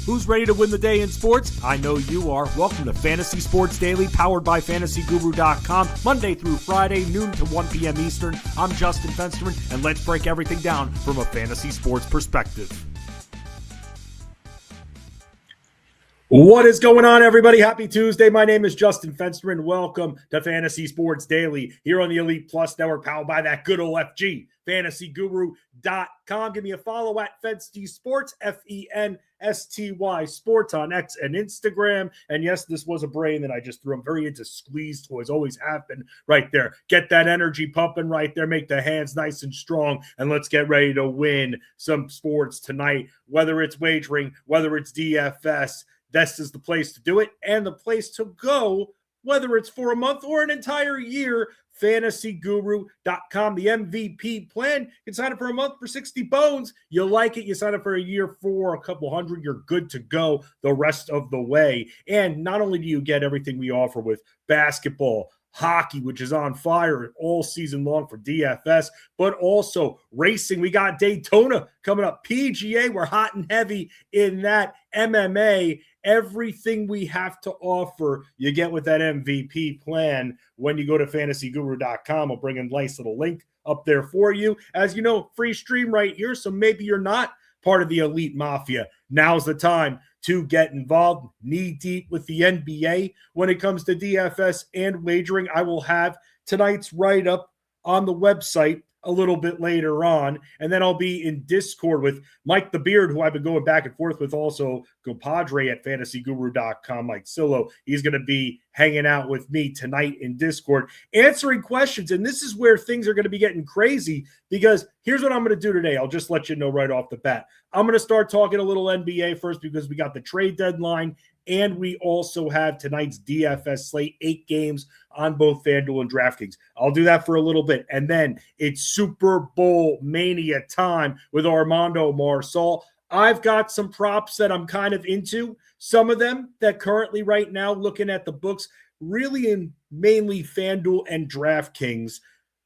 Who's ready to win the day in sports? I know you are. Welcome to Fantasy Sports Daily, powered by FantasyGuru.com, Monday through Friday, noon to 1 p.m. Eastern. I'm Justin Fensterman, and let's break everything down from a fantasy sports perspective. What is going on, everybody? Happy Tuesday. My name is Justin Fensterman. Welcome to Fantasy Sports Daily here on the Elite Plus Network, powered by that good old FG, FantasyGuru.com. Give me a follow at Fensty Sports, Fensty Sports on X and Instagram. And yes, this was a brain that I just threw. I'm very into squeeze toys, always have been right there. Get that energy pumping right there. Make the hands nice and strong. And let's get ready to win some sports tonight, whether it's wagering, whether it's DFS. This is the place to do it and the place to go, whether it's for a month or an entire year. FantasyGuru.com, the MVP plan. You can sign up for a month for 60 bones. You like it, you sign up for a year for a couple hundred, you're good to go the rest of the way. And not only do you get everything we offer with basketball, hockey, which is on fire all season long for DFS, but also racing. We got Daytona coming up. PGA, we're hot and heavy in that. MMA, everything we have to offer, you get with that MVP plan when you go to FantasyGuru.com. I'll bring a nice little link up there for you. As you know, free stream right here, so maybe you're not part of the Elite Mafia. Now's the time to get involved, knee-deep with the NBA when it comes to DFS and wagering. I will have tonight's write-up on the website a little bit later on, and then I'll be in Discord with Mike the Beard, who I've been going back and forth with, also compadre at FantasyGuru.com, Mike Sillo. He's going to be hanging out with me tonight in Discord, answering questions, and this is where things are going to be getting crazy, because here's what I'm going to do today. I'll just let you know right off the bat. I'm going to start talking a little NBA first, because we got the trade deadline, and we also have tonight's DFS slate, 8 games on both FanDuel and DraftKings. I'll do that for a little bit. And then it's Super Bowl mania time with Armando Marsal. I've got some props that I'm kind of into. Some of them that currently right now, looking at the books, really in mainly FanDuel and DraftKings,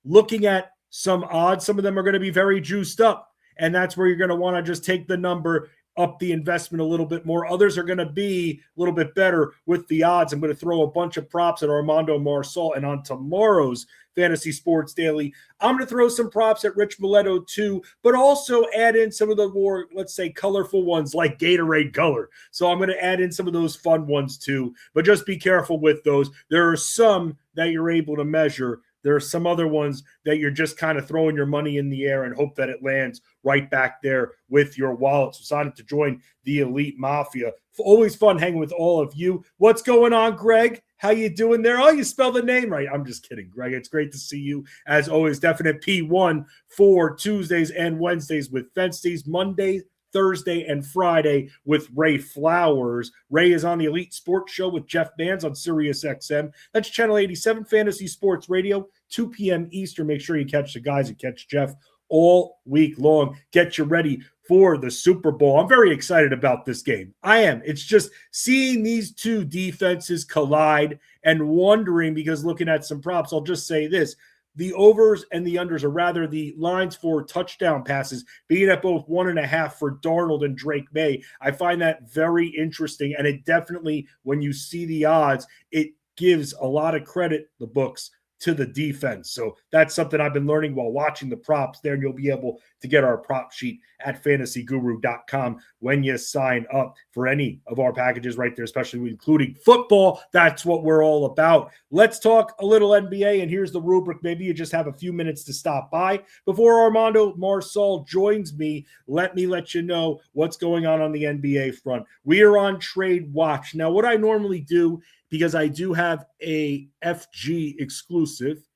looking at some odds, some of them are going to be very juiced up. And that's where you're going to want to just take the number, up the investment a little bit more. Others are going to be a little bit better with the odds. I'm going to throw a bunch of props at Armando Marsal, and on tomorrow's Fantasy Sports Daily, I'm going to throw some props at Rich Mileto too, but also add in some of the more, let's say, colorful ones like Gatorade Color. So I'm going to add in some of those fun ones too, but just be careful with those. There are some that you're able to measure. There are some other ones that you're just kind of throwing your money in the air and hope that it lands right back there with your wallet. So sign up to join the Elite Mafia. Always fun hanging with all of you. What's going on, Greg? How you doing there? Oh, you spelled the name right. I'm just kidding, Greg. It's great to see you. As always, definite P1 for Tuesdays and Wednesdays with Fensty's, Mondays, Thursday, and Friday with Ray Flowers. Ray is on the Elite Sports Show with Jeff Bands on Sirius XM. That's Channel 87 Fantasy Sports Radio, 2 p.m. Eastern. Make sure you catch the guys and catch Jeff all week long. Get you ready for the Super Bowl. I'm very excited about this game. I am. It's just seeing these two defenses collide and wondering, because looking at some props, I'll just say this. The overs and the unders, or rather the lines for touchdown passes, being at both 1.5 for Darnold and Drake Maye. I find that very interesting, and it definitely, when you see the odds, it gives a lot of credit, the books, to the defense. So that's something I've been learning while watching the props there, and you'll be able to get our prop sheet at FantasyGuru.com when you sign up for any of our packages right there, especially including football. That's what we're all about. Let's talk a little NBA, and here's the rubric. Maybe you just have a few minutes to stop by. Before Armando Marsal joins me let you know what's going on the NBA front. We are on Trade Watch. Now, what I normally do, because I do have a FG exclusive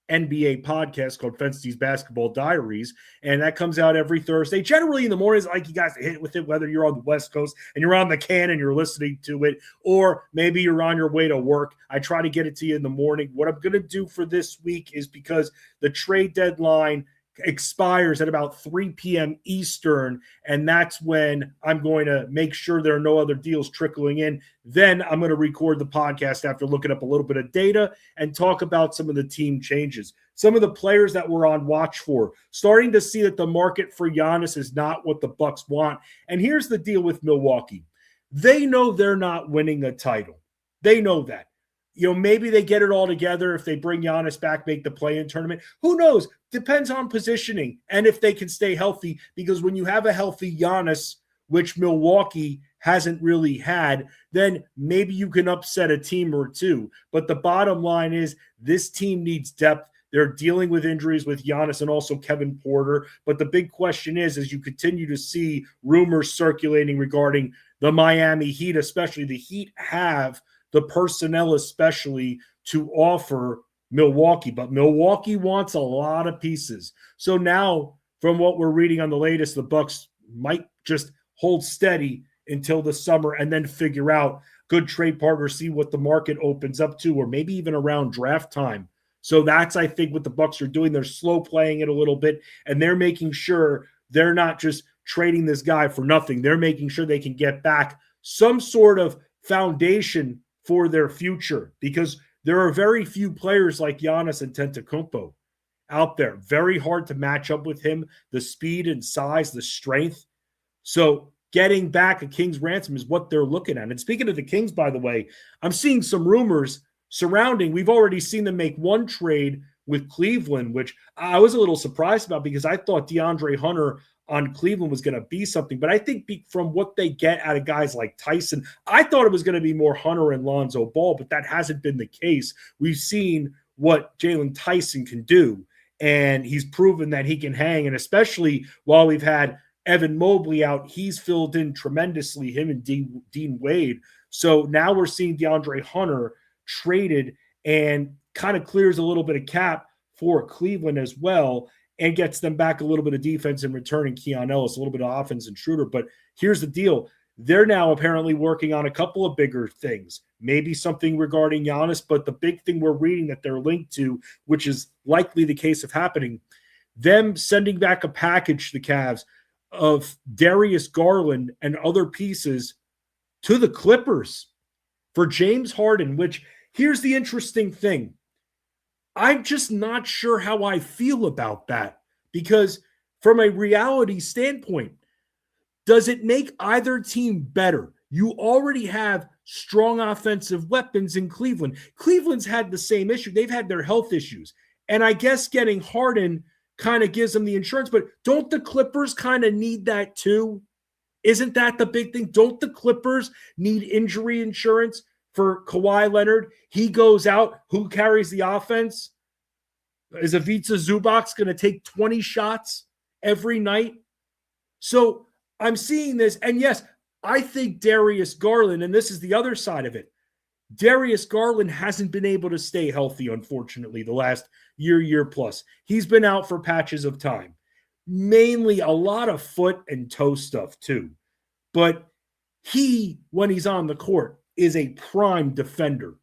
NBA podcast called Fensty's Basketball Diaries, and that comes out every Thursday. Generally in the mornings, I like you guys to hit with it, whether you're on the West Coast and you're on the can and you're listening to it, or maybe you're on your way to work. I try to get it to you in the morning. What I'm going to do for this week is, because the trade deadline expires at about 3 p.m. Eastern, and that's when I'm going to make sure there are no other deals trickling in. Then I'm going to record the podcast after looking up a little bit of data and talk about some of the team changes, some of the players that we're on watch for, starting to see that the market for Giannis is not what the Bucks want. And here's the deal with Milwaukee. they know they're not winning a title. They know that. Maybe they get it all together if they bring Giannis back, make the play-in tournament. Who knows? Depends on positioning and if they can stay healthy, because when you have a healthy Giannis, which Milwaukee hasn't really had, then maybe you can upset a team or two. But the bottom line is this team needs depth. They're dealing with injuries with Giannis and also Kevin Porter. But the big question is, as you continue to see rumors circulating regarding the Miami Heat, especially the Heat have the personnel especially to offer Milwaukee. But Milwaukee wants a lot of pieces. So now, from what we're reading on the latest, the Bucks might just hold steady until the summer and then figure out good trade partners, see what the market opens up to, or maybe even around draft time. So that's, I think, what the Bucks are doing. They're slow playing it a little bit, and they're making sure they're not just trading this guy for nothing. They're making sure they can get back some sort of foundation for their future, because there are very few players like Giannis and Antetokounmpo out there. Very hard to match up with him, the speed and size, the strength. So getting back a King's ransom is what they're looking at. And speaking of the Kings, by the way, I'm seeing some rumors surrounding, we've already seen them make one trade with Cleveland, which I was a little surprised about because I thought DeAndre Hunter on Cleveland was going to be something. But I think from what they get out of guys like Dyson, I thought it was going to be more Hunter and Lonzo Ball, but that hasn't been the case. We've seen what Jalen Dyson can do, and he's proven that he can hang. And especially while we've had Evan Mobley out, he's filled in tremendously, him and Dean Wade. So now we're seeing DeAndre Hunter traded and kind of clears a little bit of cap for Cleveland as well, and gets them back a little bit of defense in return, and Keon Ellis, a little bit of offense and Schroeder. But here's the deal. They're now apparently working on a couple of bigger things, maybe something regarding Giannis, but the big thing we're reading that they're linked to, which is likely the case of happening, them sending back a package to the Cavs of Darius Garland and other pieces to the Clippers for James Harden, which here's the interesting thing. I'm just not sure how I feel about that, because from a reality standpoint, does it make either team better? You already have strong offensive weapons in Cleveland. Cleveland's had the same issue. They've had their health issues. And I guess getting Harden kind of gives them the insurance, but don't the Clippers kind of need that too? Isn't that the big thing? Don't the Clippers need injury insurance for Kawhi Leonard? He goes out. Who carries the offense? Is Ivica Zubac going to take 20 shots every night? So I'm seeing this. And yes, I think Darius Garland, and this is the other side of it, Darius Garland hasn't been able to stay healthy, unfortunately, the last year plus. He's been out for patches of time. Mainly a lot of foot and toe stuff too. But he, when he's on the court, is a prime defender.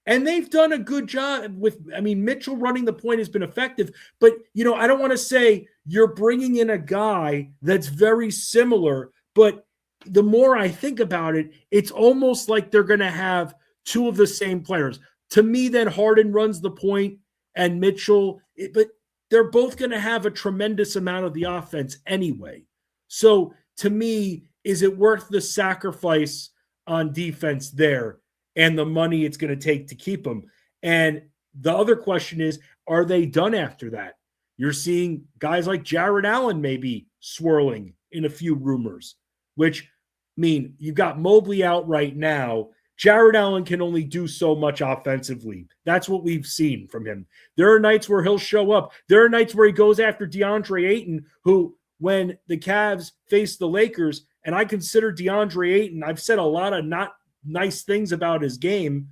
And they've done a good job with, Mitchell running the point has been effective. But, I don't want to say you're bringing in a guy that's very similar. But the more I think about it, it's almost like they're going to have two of the same players. To me, then Harden runs the point and Mitchell, but they're both going to have a tremendous amount of the offense anyway. So to me, is it worth the sacrifice on defense there and the money it's going to take to keep them? And the other question is, are they done after that? You're seeing guys like Jared Allen maybe swirling in a few rumors, which you've got Mobley out right now. Jared Allen can only do so much offensively. That's what we've seen from him. There are nights where he'll show up. There are nights where he goes after DeAndre Ayton, who, when the Cavs face the Lakers, and I consider DeAndre Ayton, I've said a lot of not nice things about his game,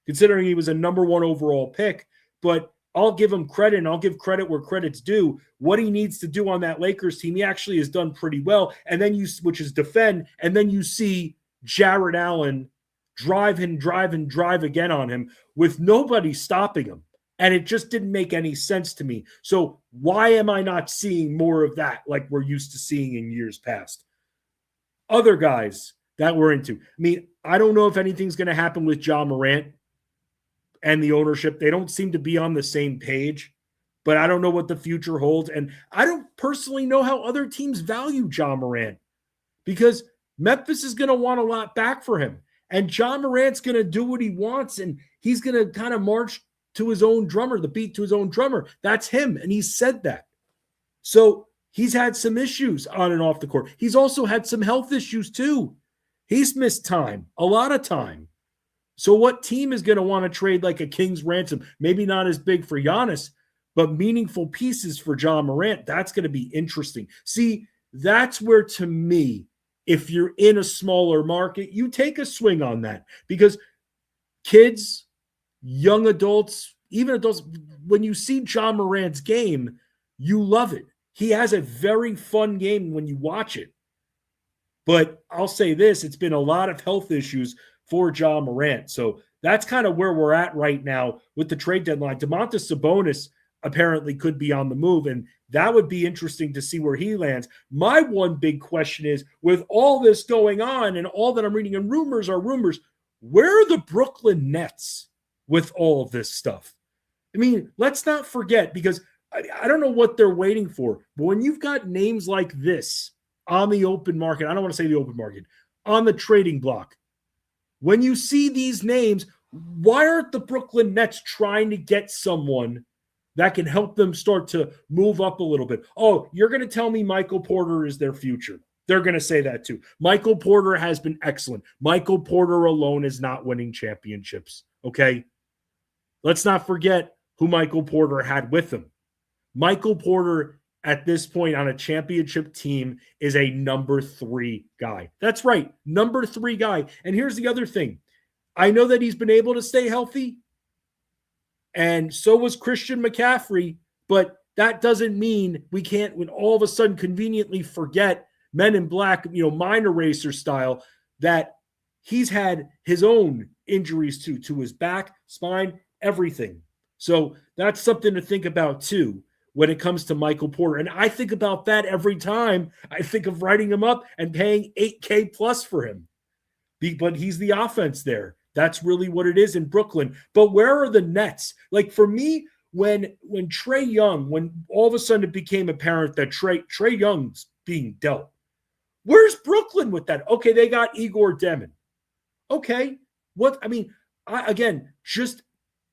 considering he was a number 1 overall pick, but I'll give him credit, and I'll give credit where credit's due. What he needs to do on that Lakers team, he actually has done pretty well. And then which is defend, and then you see Jared Allen drive again on him with nobody stopping him. And it just didn't make any sense to me. So why am I not seeing more of that like we're used to seeing in years past? Other guys that we're into. I don't know if anything's going to happen with Ja Morant and the ownership. They don't seem to be on the same page, but I don't know what the future holds. And I don't personally know how other teams value Ja Morant, because Memphis is going to want a lot back for him. And John Morant's going to do what he wants, and he's going to kind of march to his own drummer, the beat to his own drummer. That's him, and he said that. So he's had some issues on and off the court. He's also had some health issues too. He's missed time, a lot of time. So what team is going to want to trade like a king's ransom? Maybe not as big for Giannis, but meaningful pieces for John Morant. That's going to be interesting. See, that's where, to me, if you're in a smaller market, you take a swing on that, because kids, young adults, even adults, when you see John Morant's game, you love it. He has a very fun game when you watch it. But I'll say this, it's been a lot of health issues for John Morant. So that's kind of where we're at right now with the trade deadline. Domantas Sabonis apparently could be on the move, and that would be interesting to see where he lands. My one big question is, with all this going on and all that I'm reading, and rumors are rumors, where are the Brooklyn Nets with all of this stuff? I mean, let's not forget, because I don't know what they're waiting for, but when you've got names like this on the open market, I don't want to say the open market, on the trading block, when you see these names, why aren't the Brooklyn Nets trying to get someone that can help them start to move up a little bit? Oh, you're going to tell me Michael Porter is their future. They're going to say that too. Michael Porter has been excellent. Michael Porter alone is not winning championships, okay? Let's not forget who Michael Porter had with him. Michael Porter, at this point on a championship team, is a number 3 guy. That's right, number 3 guy. And here's the other thing. I know that he's been able to stay healthy, and so was Christian McCaffrey, but that doesn't mean we can't, when all of a sudden, conveniently forget Men in Black, mind eraser style, that he's had his own injuries to his back, spine, everything. So that's something to think about too when it comes to Michael Porter. And I think about that every time I think of writing him up and paying $8K plus for him. But he's the offense there. That's really what it is in Brooklyn. But where are the Nets? Like, for me, when Trae Young, when all of a sudden it became apparent that Trae Young's being dealt, where's Brooklyn with that? Okay, they got Igor Demon. Okay, again, just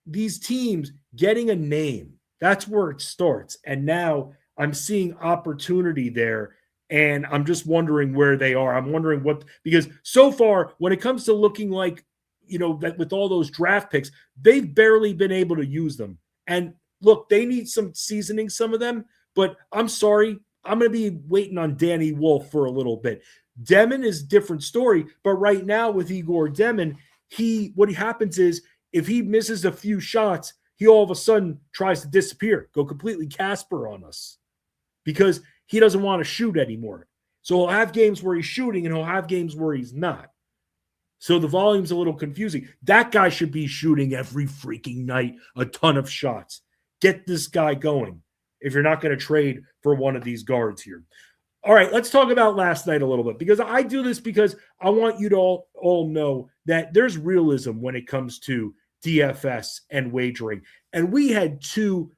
these teams getting a name. That's where it starts. And now I'm seeing opportunity there, and I'm just wondering where they are. I'm wondering because so far, when it comes to looking like, that with all those draft picks, they've barely been able to use them. And look, they need some seasoning, some of them, but I'm sorry, I'm going to be waiting on Danny Wolf for a little bit. Demon is a different story, but right now with Igor Demon, what happens is, if he misses a few shots, he all of a sudden tries to disappear, go completely Casper on us, because he doesn't want to shoot anymore. So he'll have games where he's shooting, and he'll have games where he's not. So the volume's a little confusing. That guy should be shooting every freaking night, a ton of shots. Get this guy going if you're not going to trade for one of these guards here. All right, let's talk about last night a little bit, because I do this because I want you to all know that there's realism when it comes to DFS and wagering. And we had 2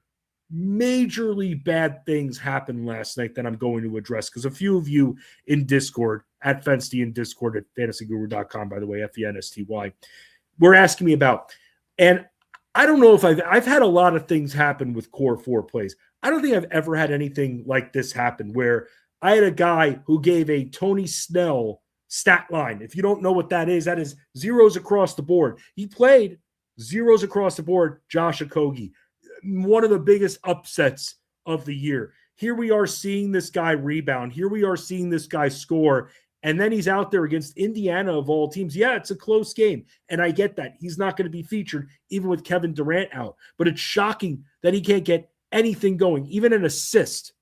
majorly bad things happen last night that I'm going to address, because a few of you in Discord, at Fensty in Discord at fantasyguru.com, by the way, FENSTY, were asking me about. And I don't know if I've had a lot of things happen with core 4 plays. I don't think I've ever had anything like this happen, where I had a guy who gave a Tony Snell stat line. If you don't know what that is zeros across the board. He played zeros across the board, Josh Okogie, one of the biggest upsets of the year. Here we are seeing this guy rebound. Here we are seeing this guy score. And then he's out there against Indiana of all teams. Yeah, it's a close game, and I get that. He's not going to be featured even with Kevin Durant out. But it's shocking that he can't get anything going, even an assist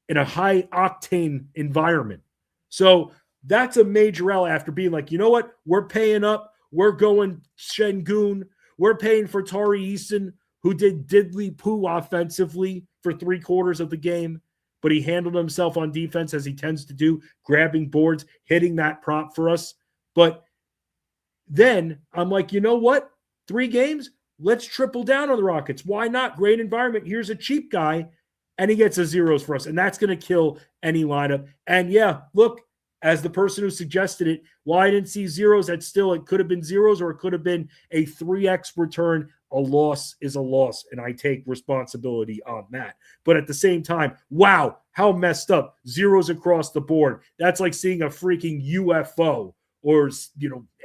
in a high-octane environment. So that's a major L after being like, you know what? We're paying up. We're going Şengün. We're paying for Tari Eason, who did diddly poo offensively for 3/4 of the game, but he handled himself on defense as he tends to do, grabbing boards, hitting that prop for us. But then I'm like, you know what? 3 games, let's triple down on the Rockets. Why not? Great environment. Here's a cheap guy, and he gets a zeros for us, and that's going to kill any lineup. And yeah, look, as the person who suggested it, while I didn't see zeros, that still, it could have been zeros or it could have been a 3x return. A loss is a loss, and I take responsibility on that. But at the same time, wow, how messed up. Zeros across the board. That's like seeing a freaking UFO or,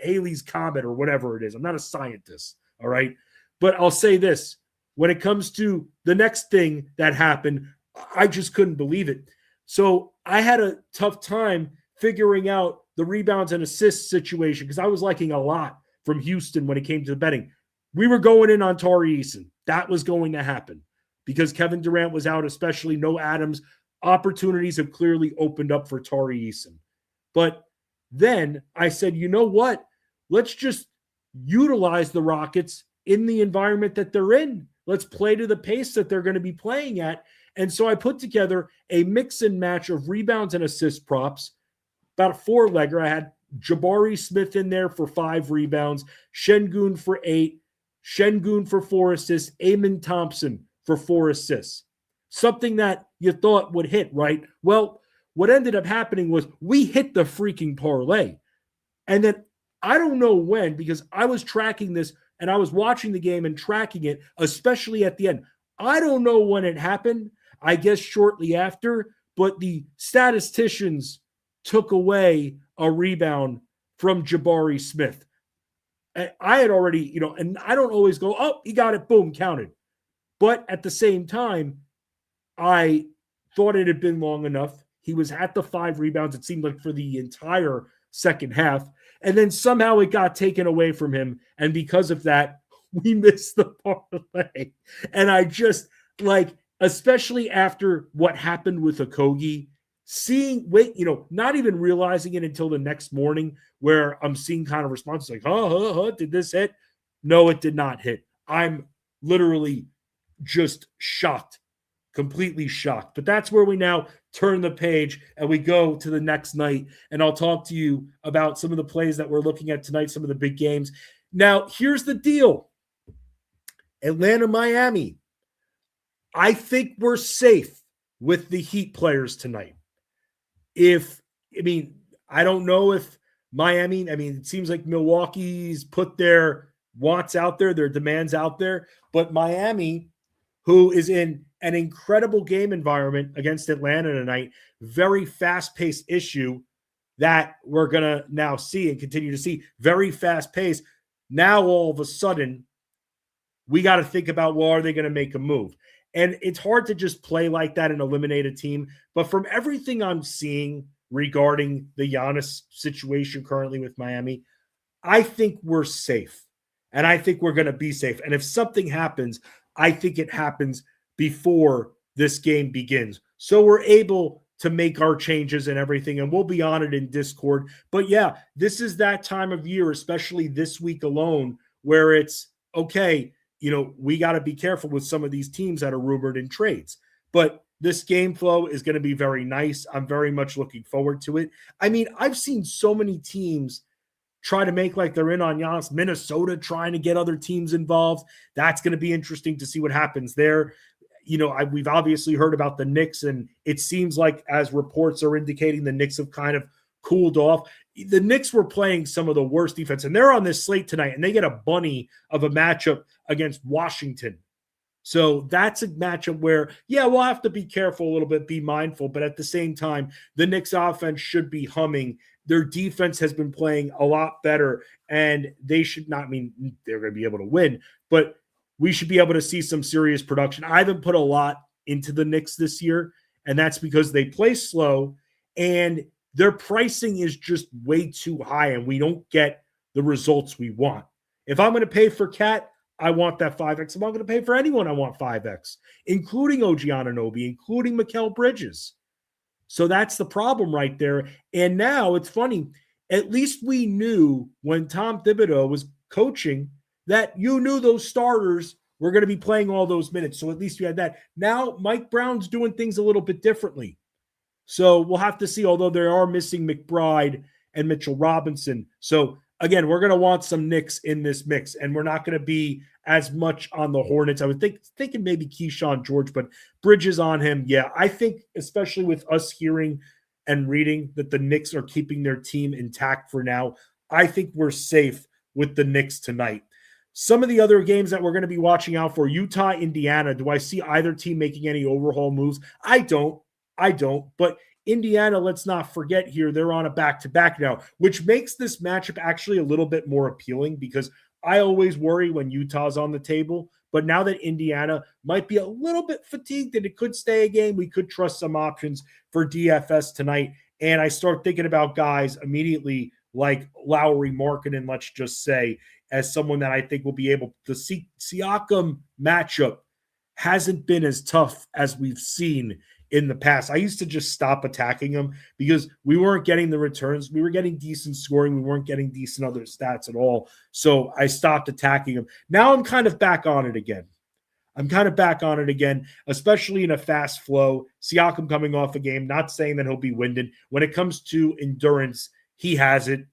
Halley's Comet or whatever it is. I'm not a scientist, all right? But I'll say this. When it comes to the next thing that happened, I just couldn't believe it. So I had a tough time figuring out the rebounds and assists situation because I was liking a lot from Houston when it came to the betting. We were going in on Tari Eason. That was going to happen because Kevin Durant was out, especially no Adams. Opportunities have clearly opened up for Tari Eason. But then I said, you know what? Let's just utilize the Rockets in the environment that they're in. Let's play to the pace that they're going to be playing at. And so I put together a mix and match of rebounds and assist props, about a 4-legger. I had Jabari Smith in there for 5 rebounds, Şengün for 8, Şengün for 4 assists, Amen Thompson for 4 assists. Something that you thought would hit, right? Well, what ended up happening was we hit the freaking parlay. And then I don't know when, because I was tracking this and I was watching the game and tracking it, especially at the end. I don't know when it happened. I guess shortly after, but the statisticians took away a rebound from Jabari Smith. I had already, and I don't always go, oh, he got it, boom, counted. But at the same time, I thought it had been long enough. He was at the 5 rebounds, it seemed like, for the entire second half. And then somehow it got taken away from him. And because of that, we missed the parlay. And I just, especially after what happened with Okogie, not even realizing it until the next morning where I'm seeing kind of responses like, did this hit? No, it did not hit. I'm literally just shocked, completely shocked. But that's where we now turn the page and we go to the next night. And I'll talk to you about some of the plays that we're looking at tonight, some of the big games. Now, here's the deal. Atlanta, Miami. I think we're safe with the Heat players tonight. I don't know if Miami, it seems like Milwaukee's put their wants out there, their demands out there, but Miami, who is in an incredible game environment against Atlanta tonight, very fast-paced issue that we're going to now see and continue to see, very fast-paced. Now, all of a sudden, we got to think about, well, are they going to make a move? And it's hard to just play like that and eliminate a team. But from everything I'm seeing regarding the Giannis situation currently with Miami, I think we're safe. And I think we're going to be safe. And if something happens, I think it happens before this game begins. So we're able to make our changes and everything. And we'll be on it in Discord. But yeah, this is that time of year, especially this week alone, where it's, okay, we got to be careful with some of these teams that are rumored in trades. But this game flow is going to be very nice. I'm very much looking forward to it. I've seen so many teams try to make like they're in on Giannis. Minnesota trying to get other teams involved. That's going to be interesting to see what happens there. We've obviously heard about the Knicks, and it seems like, as reports are indicating, the Knicks have kind of cooled off. The Knicks were playing some of the worst defense, and they're on this slate tonight, and they get a bunny of a matchup against Washington. So that's a matchup where, we'll have to be careful a little bit, be mindful, but at the same time, the Knicks offense should be humming. Their defense has been playing a lot better, and they should not, they're going to be able to win, but we should be able to see some serious production. I haven't put a lot into the Knicks this year, and that's because they play slow, and their pricing is just way too high, and we don't get the results we want. If I'm going to pay for Cat, I want that 5X. If I'm going to pay for anyone, I want 5X, including OG Anunoby, including Mikal Bridges. So that's the problem right there. And now it's funny. At least we knew when Tom Thibodeau was coaching that you knew those starters were going to be playing all those minutes. So at least you had that. Now Mike Brown's doing things a little bit differently. So we'll have to see, although they are missing McBride and Mitchell Robinson. So again, we're going to want some Knicks in this mix, and we're not going to be as much on the Hornets. I would thinking maybe Keyshawn George, but Bridges on him. Yeah, I think especially with us hearing and reading that the Knicks are keeping their team intact for now, I think we're safe with the Knicks tonight. Some of the other games that we're going to be watching out for, Utah, Indiana. Do I see either team making any overhaul moves? I don't. But Indiana, let's not forget here, they're on a back-to-back now, which makes this matchup actually a little bit more appealing because I always worry when Utah's on the table. But now that Indiana might be a little bit fatigued and it could stay a game, we could trust some options for DFS tonight. And I start thinking about guys immediately like Lowry Markkanen, let's just say, as someone that I think will be able to see. Siakam matchup hasn't been as tough as we've seen in the past. I used to just stop attacking him because we weren't getting the returns. We were getting decent scoring. We weren't getting decent other stats at all. So I stopped attacking him. Now I'm kind of back on it again. Especially in a fast flow. Siakam coming off a game, not saying that he'll be winded. When it comes to endurance, he has it.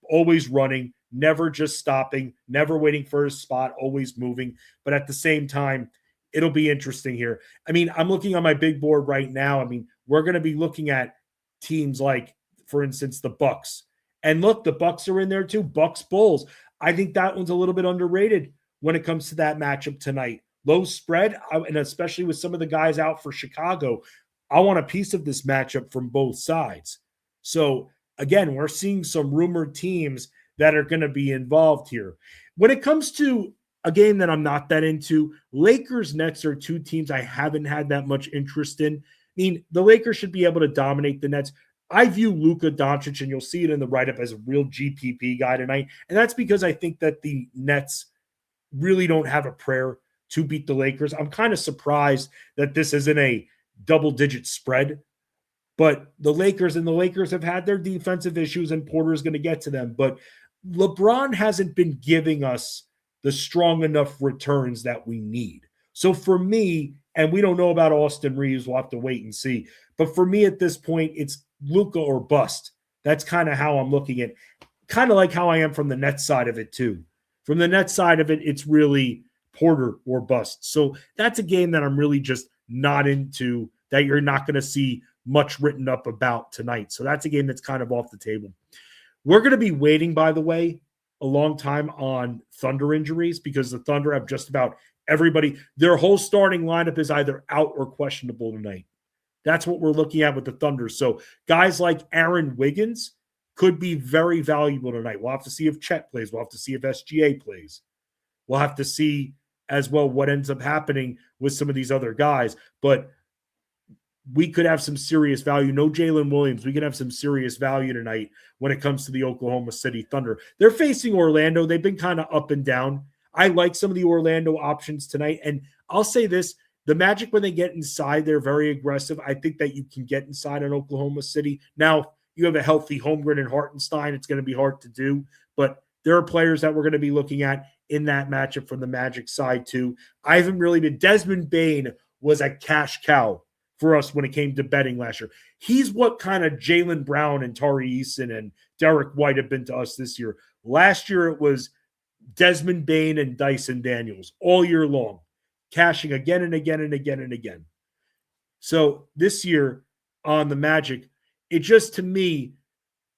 Always running, never just stopping, never waiting for his spot, always moving. But at the same time, it'll be interesting here. I mean, I'm looking on my big board right now. I mean, we're going to be looking at teams like, for instance, the Bucks. And look, the Bucks are in there too. Bucks Bulls. I think that one's a little bit underrated when it comes to that matchup tonight. Low spread, and especially with some of the guys out for Chicago, I want a piece of this matchup from both sides. So again, we're seeing some rumored teams that are going to be involved here. When it comes to a game that I'm not that into, Lakers Nets are two teams I haven't had that much interest in. I mean, the Lakers should be able to dominate the Nets. I view Luka Doncic, and you'll see it in the write-up, as a real GPP guy tonight. And that's because I think that the Nets really don't have a prayer to beat the Lakers. I'm kind of surprised that this isn't a double-digit spread. But the Lakers have had their defensive issues, and Porter's going to get to them. But LeBron hasn't been giving us the strong enough returns that we need. So for me, and we don't know about Austin Reeves, we'll have to wait and see. But for me at this point, it's Luka or bust. That's kind of how I'm looking at, kind of like how I am from the Nets side of it too. From the Nets side of it, it's really Porter or bust. So that's a game that I'm really just not into, that you're not going to see much written up about tonight. So that's a game that's kind of off the table. We're going to be waiting, by the way, a long time on Thunder injuries because the Thunder have just about everybody. Their whole starting lineup is either out or questionable tonight. That's what we're looking at with the Thunder. So guys like Aaron Wiggins could be very valuable tonight. We'll have to see if Chet plays. We'll have to see if SGA plays. We'll have to see as well what ends up happening with some of these other guys. But we could have some serious value. No Jalen Williams. We could have some serious value tonight when it comes to the Oklahoma City Thunder. They're facing Orlando. They've been kind of up and down. I like some of the Orlando options tonight. And I'll say this, the Magic, when they get inside, they're very aggressive. I think that you can get inside on Oklahoma City. Now, you have a healthy Holmgren and Hartenstein. It's going to be hard to do. But there are players that we're going to be looking at in that matchup from the Magic side too. I haven't really been. Desmond Bane was a cash cow for us when it came to betting last year. He's what kind of Jaylen Brown and Tari Eason and Derek White have been to us this year. Last year, it was Desmond Bane and Dyson Daniels all year long, cashing again and again and again and again. So this year on the Magic, it just, to me,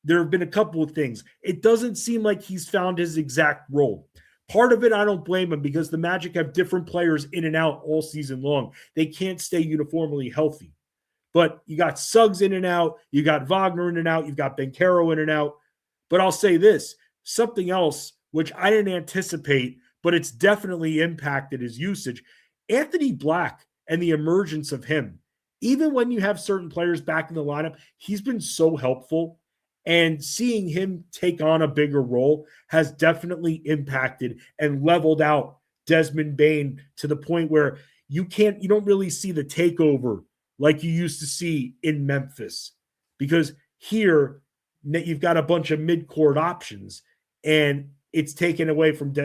there have been a couple of things. It doesn't seem like he's found his exact role. Part of it, I don't blame him because the Magic have different players in and out all season long. They can't stay uniformly healthy. But you got Suggs in and out. You got Wagner in and out. You've got Banchero in and out. But I'll say this, something else, which I didn't anticipate, but it's definitely impacted his usage. Anthony Black and the emergence of him, even when you have certain players back in the lineup, he's been so helpful. And seeing him take on a bigger role has definitely impacted and leveled out Desmond Bane to the point where you don't really see the takeover like you used to see in Memphis. Because here, you've got a bunch of mid-court options, and it's taken away from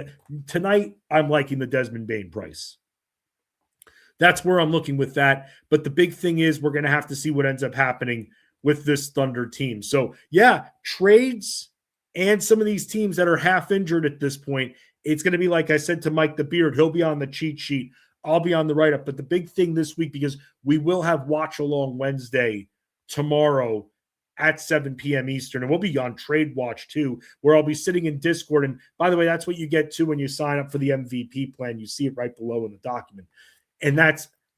tonight. I'm liking the Desmond Bane price. That's where I'm looking with that. But the big thing is we're going to have to see what ends up happening with this Thunder team. So, yeah, trades and some of these teams that are half injured at this point, it's going to be like I said to Mike the Beard. He'll be on the cheat sheet. I'll be on the write-up. But the big thing this week, because we will have Watch Along Wednesday tomorrow at 7 p.m. Eastern. And we'll be on Trade Watch too, where I'll be sitting in Discord. And by the way, that's what you get too when you sign up for the MVP plan. You see it right below in the document. And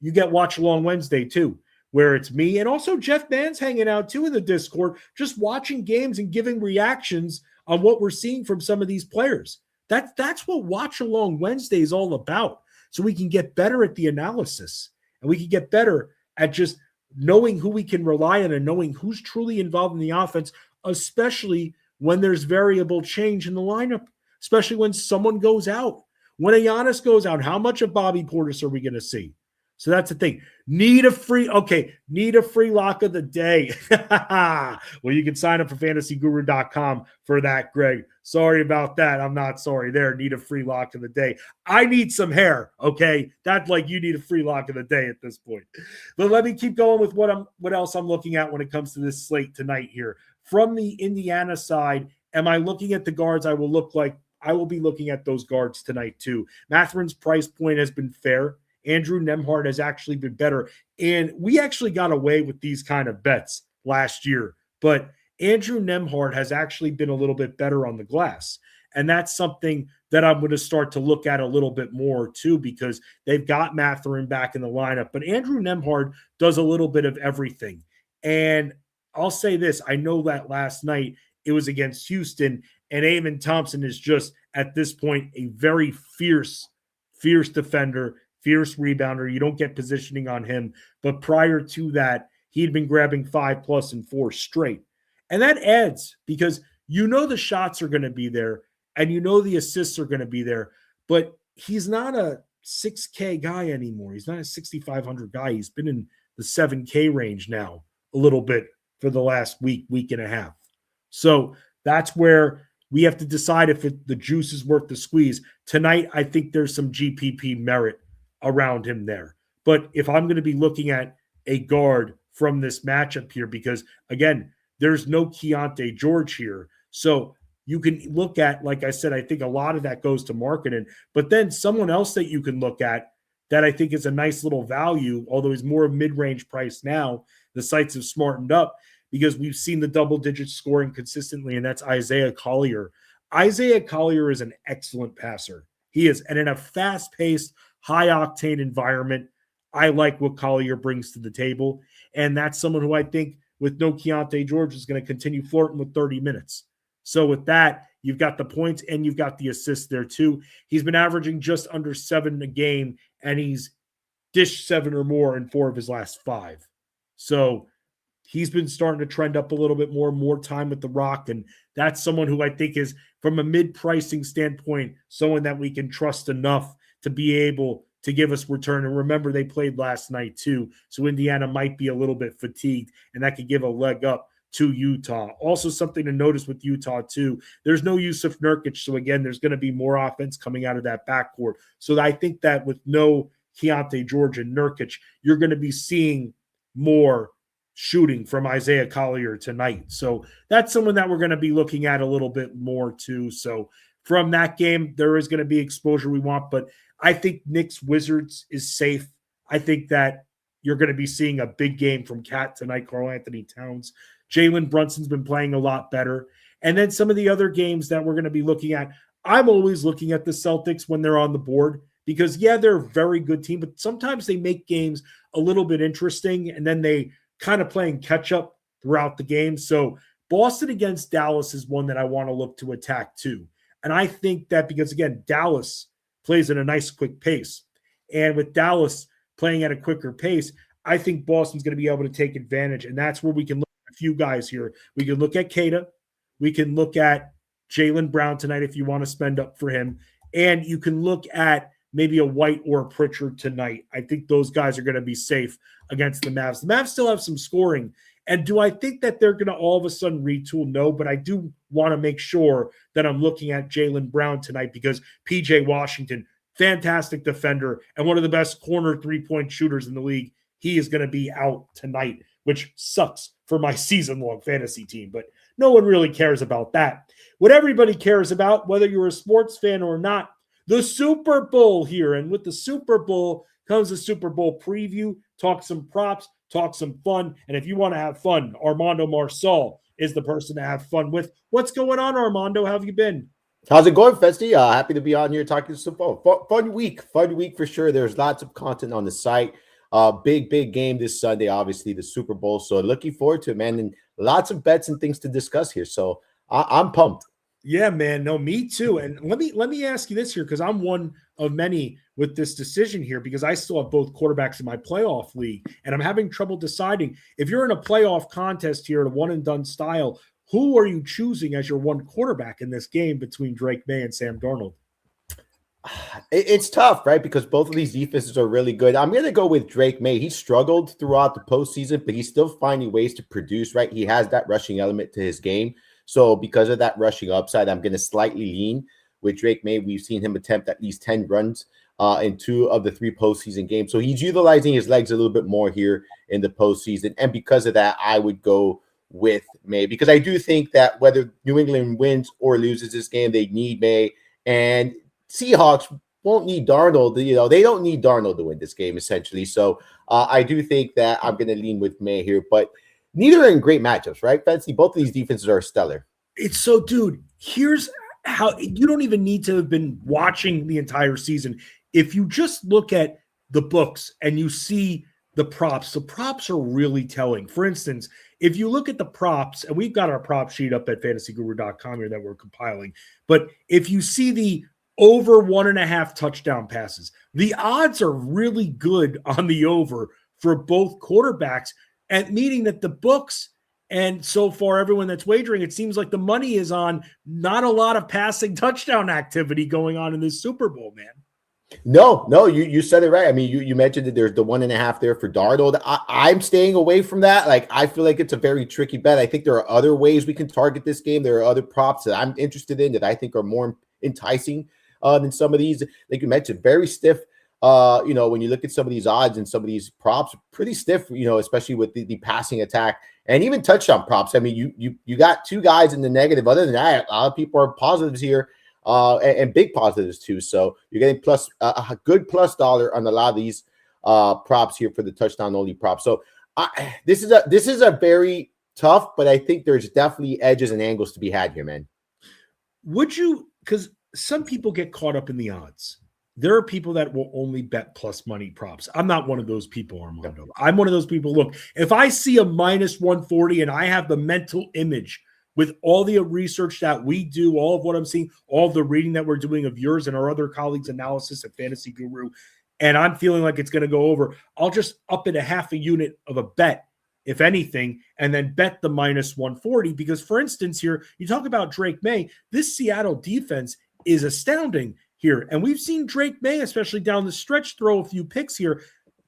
you get Watch Along Wednesday too, where it's me and also Jeff Mann's hanging out too in the Discord, just watching games and giving reactions on what we're seeing from some of these players. That's what Watch Along Wednesday is all about. So we can get better at the analysis and we can get better at just knowing who we can rely on and knowing who's truly involved in the offense, especially when there's variable change in the lineup, especially when someone goes out. When a Giannis goes out, how much of Bobby Portis are we going to see? So that's the thing. Need a free lock of the day. Well, you can sign up for fantasyguru.com for that, Greg. Sorry about that. I'm not sorry there. Need a free lock of the day. I need some hair, okay? That's like you need a free lock of the day at this point. But let me keep going with what else I'm looking at when it comes to this slate tonight here. From the Indiana side, am I looking at the guards? I will be looking at those guards tonight too. Matherin's price point has been fair. Andrew Nembhard has actually been better. And we actually got away with these kind of bets last year. But Andrew Nembhard has actually been a little bit better on the glass. And that's something that I'm going to start to look at a little bit more too, because they've got Mathurin back in the lineup. But Andrew Nembhard does a little bit of everything. And I'll say this. I know that last night it was against Houston, and Amen Thompson is just, at this point, a very fierce defender, fierce rebounder. You don't get positioning on him. But prior to that, he'd been grabbing 5+ and 4 straight. And that adds, because you know the shots are going to be there and you know the assists are going to be there, but he's not a 6K guy anymore. He's not a 6,500 guy. He's been in the 7K range now a little bit for the last week and a half. So that's where we have to decide if the juice is worth the squeeze. Tonight, I think there's some GPP merit around him there. But if I'm going to be looking at a guard from this matchup here, because again, there's no Keontae George here. So you can look at, like I said, I think a lot of that goes to marketing. But then someone else that you can look at that I think is a nice little value, although he's more mid-range price now, the sites have smartened up because we've seen the double-digit scoring consistently, and that's Isaiah Collier. Isaiah Collier is an excellent passer. He is. And in a fast-paced, high-octane environment, I like what Collier brings to the table. And that's someone who I think, with no Keontae George, is going to continue flirting with 30 minutes. So with that, you've got the points and you've got the assists there too. He's been averaging just under 7 a game, and he's dished 7 or more in 4 of his last 5. So he's been starting to trend up a little bit more time with the rock. And that's someone who I think is, from a mid-pricing standpoint, someone that we can trust enough to be able to give us return. And remember, they played last night too. So Indiana might be a little bit fatigued, and that could give a leg up to Utah. Also, something to notice with Utah too, there's no Yusuf Nurkic. So again, there's going to be more offense coming out of that backcourt. So I think that with no Keontae George and Nurkic, you're going to be seeing more shooting from Isaiah Collier tonight. So that's someone that we're going to be looking at a little bit more too. So from that game, there is going to be exposure we want, but I think Knicks Wizards is safe. I think that you're going to be seeing a big game from Cat tonight, Karl-Anthony Towns. Jalen Brunson's been playing a lot better. And then some of the other games that we're going to be looking at, I'm always looking at the Celtics when they're on the board because, yeah, they're a very good team, but sometimes they make games a little bit interesting, and then they kind of playing catch-up throughout the game. So Boston against Dallas is one that I want to look to attack too. And I think that because, again, Dallas plays at a nice quick pace. And with Dallas playing at a quicker pace, I think Boston's going to be able to take advantage. And that's where we can look at a few guys here. We can look at Queta. We can look at Jaylen Brown tonight if you want to spend up for him. And you can look at maybe a White or a Pritchard tonight. I think those guys are going to be safe against the Mavs. The Mavs still have some scoring. And do I think that they're going to all of a sudden retool? No, but I do want to make sure that I'm looking at Jaylen Brown tonight because PJ Washington, fantastic defender and one of the best corner three-point shooters in the league, he is going to be out tonight, which sucks for my season-long fantasy team, but no one really cares about that. What everybody cares about, whether you're a sports fan or not, the Super Bowl here. And with the Super Bowl comes a Super Bowl preview, talk some props, talk some fun. And if you want to have fun, Armando Marsal is the person to have fun with. What's going on, Armando? How have you been? How's it going, Fensty? Happy to be on here talking some fun week for sure. There's lots of content on the site. Big game this Sunday, obviously the Super Bowl. So looking forward to it, man, and lots of bets and things to discuss here. So I'm pumped. Yeah, man. No, me too. And let me ask you this here, because I'm one of many with this decision here, because I still have both quarterbacks in my playoff league, and I'm having trouble deciding if you're in a playoff contest here, a one and done style. Who are you choosing as your one quarterback in this game between Drake Maye and Sam Darnold? It's tough, right? Because both of these defenses are really good. I'm going to go with Drake Maye. He struggled throughout the postseason, but he's still finding ways to produce, right? He has that rushing element to his game. So because of that rushing upside, I'm going to slightly lean with Drake Maye. We've seen him attempt at least 10 runs in 2 of the 3 postseason games. So he's utilizing his legs a little bit more here in the postseason. And because of that, I would go with Maye, because I do think that whether New England wins or loses this game, they need Maye. And Seahawks won't need Darnold. You know, they don't need Darnold to win this game, essentially. So I do think that I'm going to lean with Maye here. But neither are in great matchups, right, Fensty? Both of these defenses are stellar. It's so, dude, here's how you don't even need to have been watching the entire season. If you just look at the books and you see the props are really telling. For instance, if you look at the props, and we've got our prop sheet up at fantasyguru.com here that we're compiling, but if you see the over 1.5 touchdown passes, the odds are really good on the over for both quarterbacks, and meaning that the books, and so far everyone that's wagering, it seems like the money is on not a lot of passing touchdown activity going on in this Super Bowl, man. No, you said it right. I mean, you mentioned that there's the 1.5 there for Darnold. I'm staying away from that. Like, I feel like it's a very tricky bet. I think there are other ways we can target this game. There are other props that I'm interested in that I think are more enticing than some of these. Like you mentioned, very stiff. When you look at some of these odds and some of these props, pretty stiff, especially with the passing attack and even touchdown props. I mean, you got 2 guys in the negative. Other than that, a lot of people are positives here. And big positives too. So you're getting plus a good plus dollar on a lot of these props here for the touchdown only props. So this is a very tough, but I think there's definitely edges and angles to be had here, man. Would you? Because some people get caught up in the odds. There are people that will only bet plus money props. I'm not one of those people, Armando. I'm one of those people. Look, if I see a minus 140 and I have the mental image with all the research that we do, all of what I'm seeing, all of the reading that we're doing of yours and our other colleagues' analysis at Fantasy Guru, and I'm feeling like it's going to go over, I'll just up it a half a unit of a bet, if anything, and then bet the minus 140. Because, for instance, here, you talk about Drake Maye, this Seattle defense is astounding here. And we've seen Drake Maye, especially down the stretch, throw a few picks here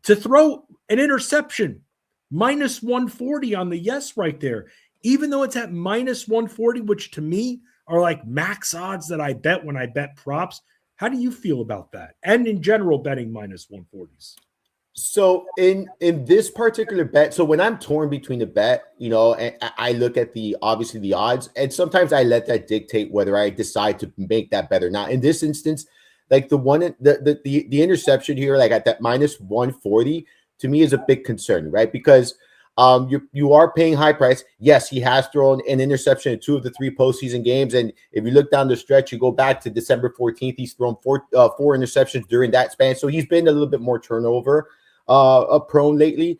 to throw an interception. Minus 140 on the yes right there. Even though it's at minus 140, which to me are like max odds that I bet when I bet props. How do you feel about that? And in general, betting minus 140s. So in this particular bet, so when I'm torn between the bet, and I look at obviously the odds, and sometimes I let that dictate whether I decide to make that bet or not. In this instance, like the interception here, like at that minus 140, to me is a big concern, right? Because you are paying high price. Yes, he has thrown an interception in 2 of the 3 postseason games. And if you look down the stretch, you go back to December 14th, he's thrown 4 interceptions during that span. So he's been a little bit more turnover prone lately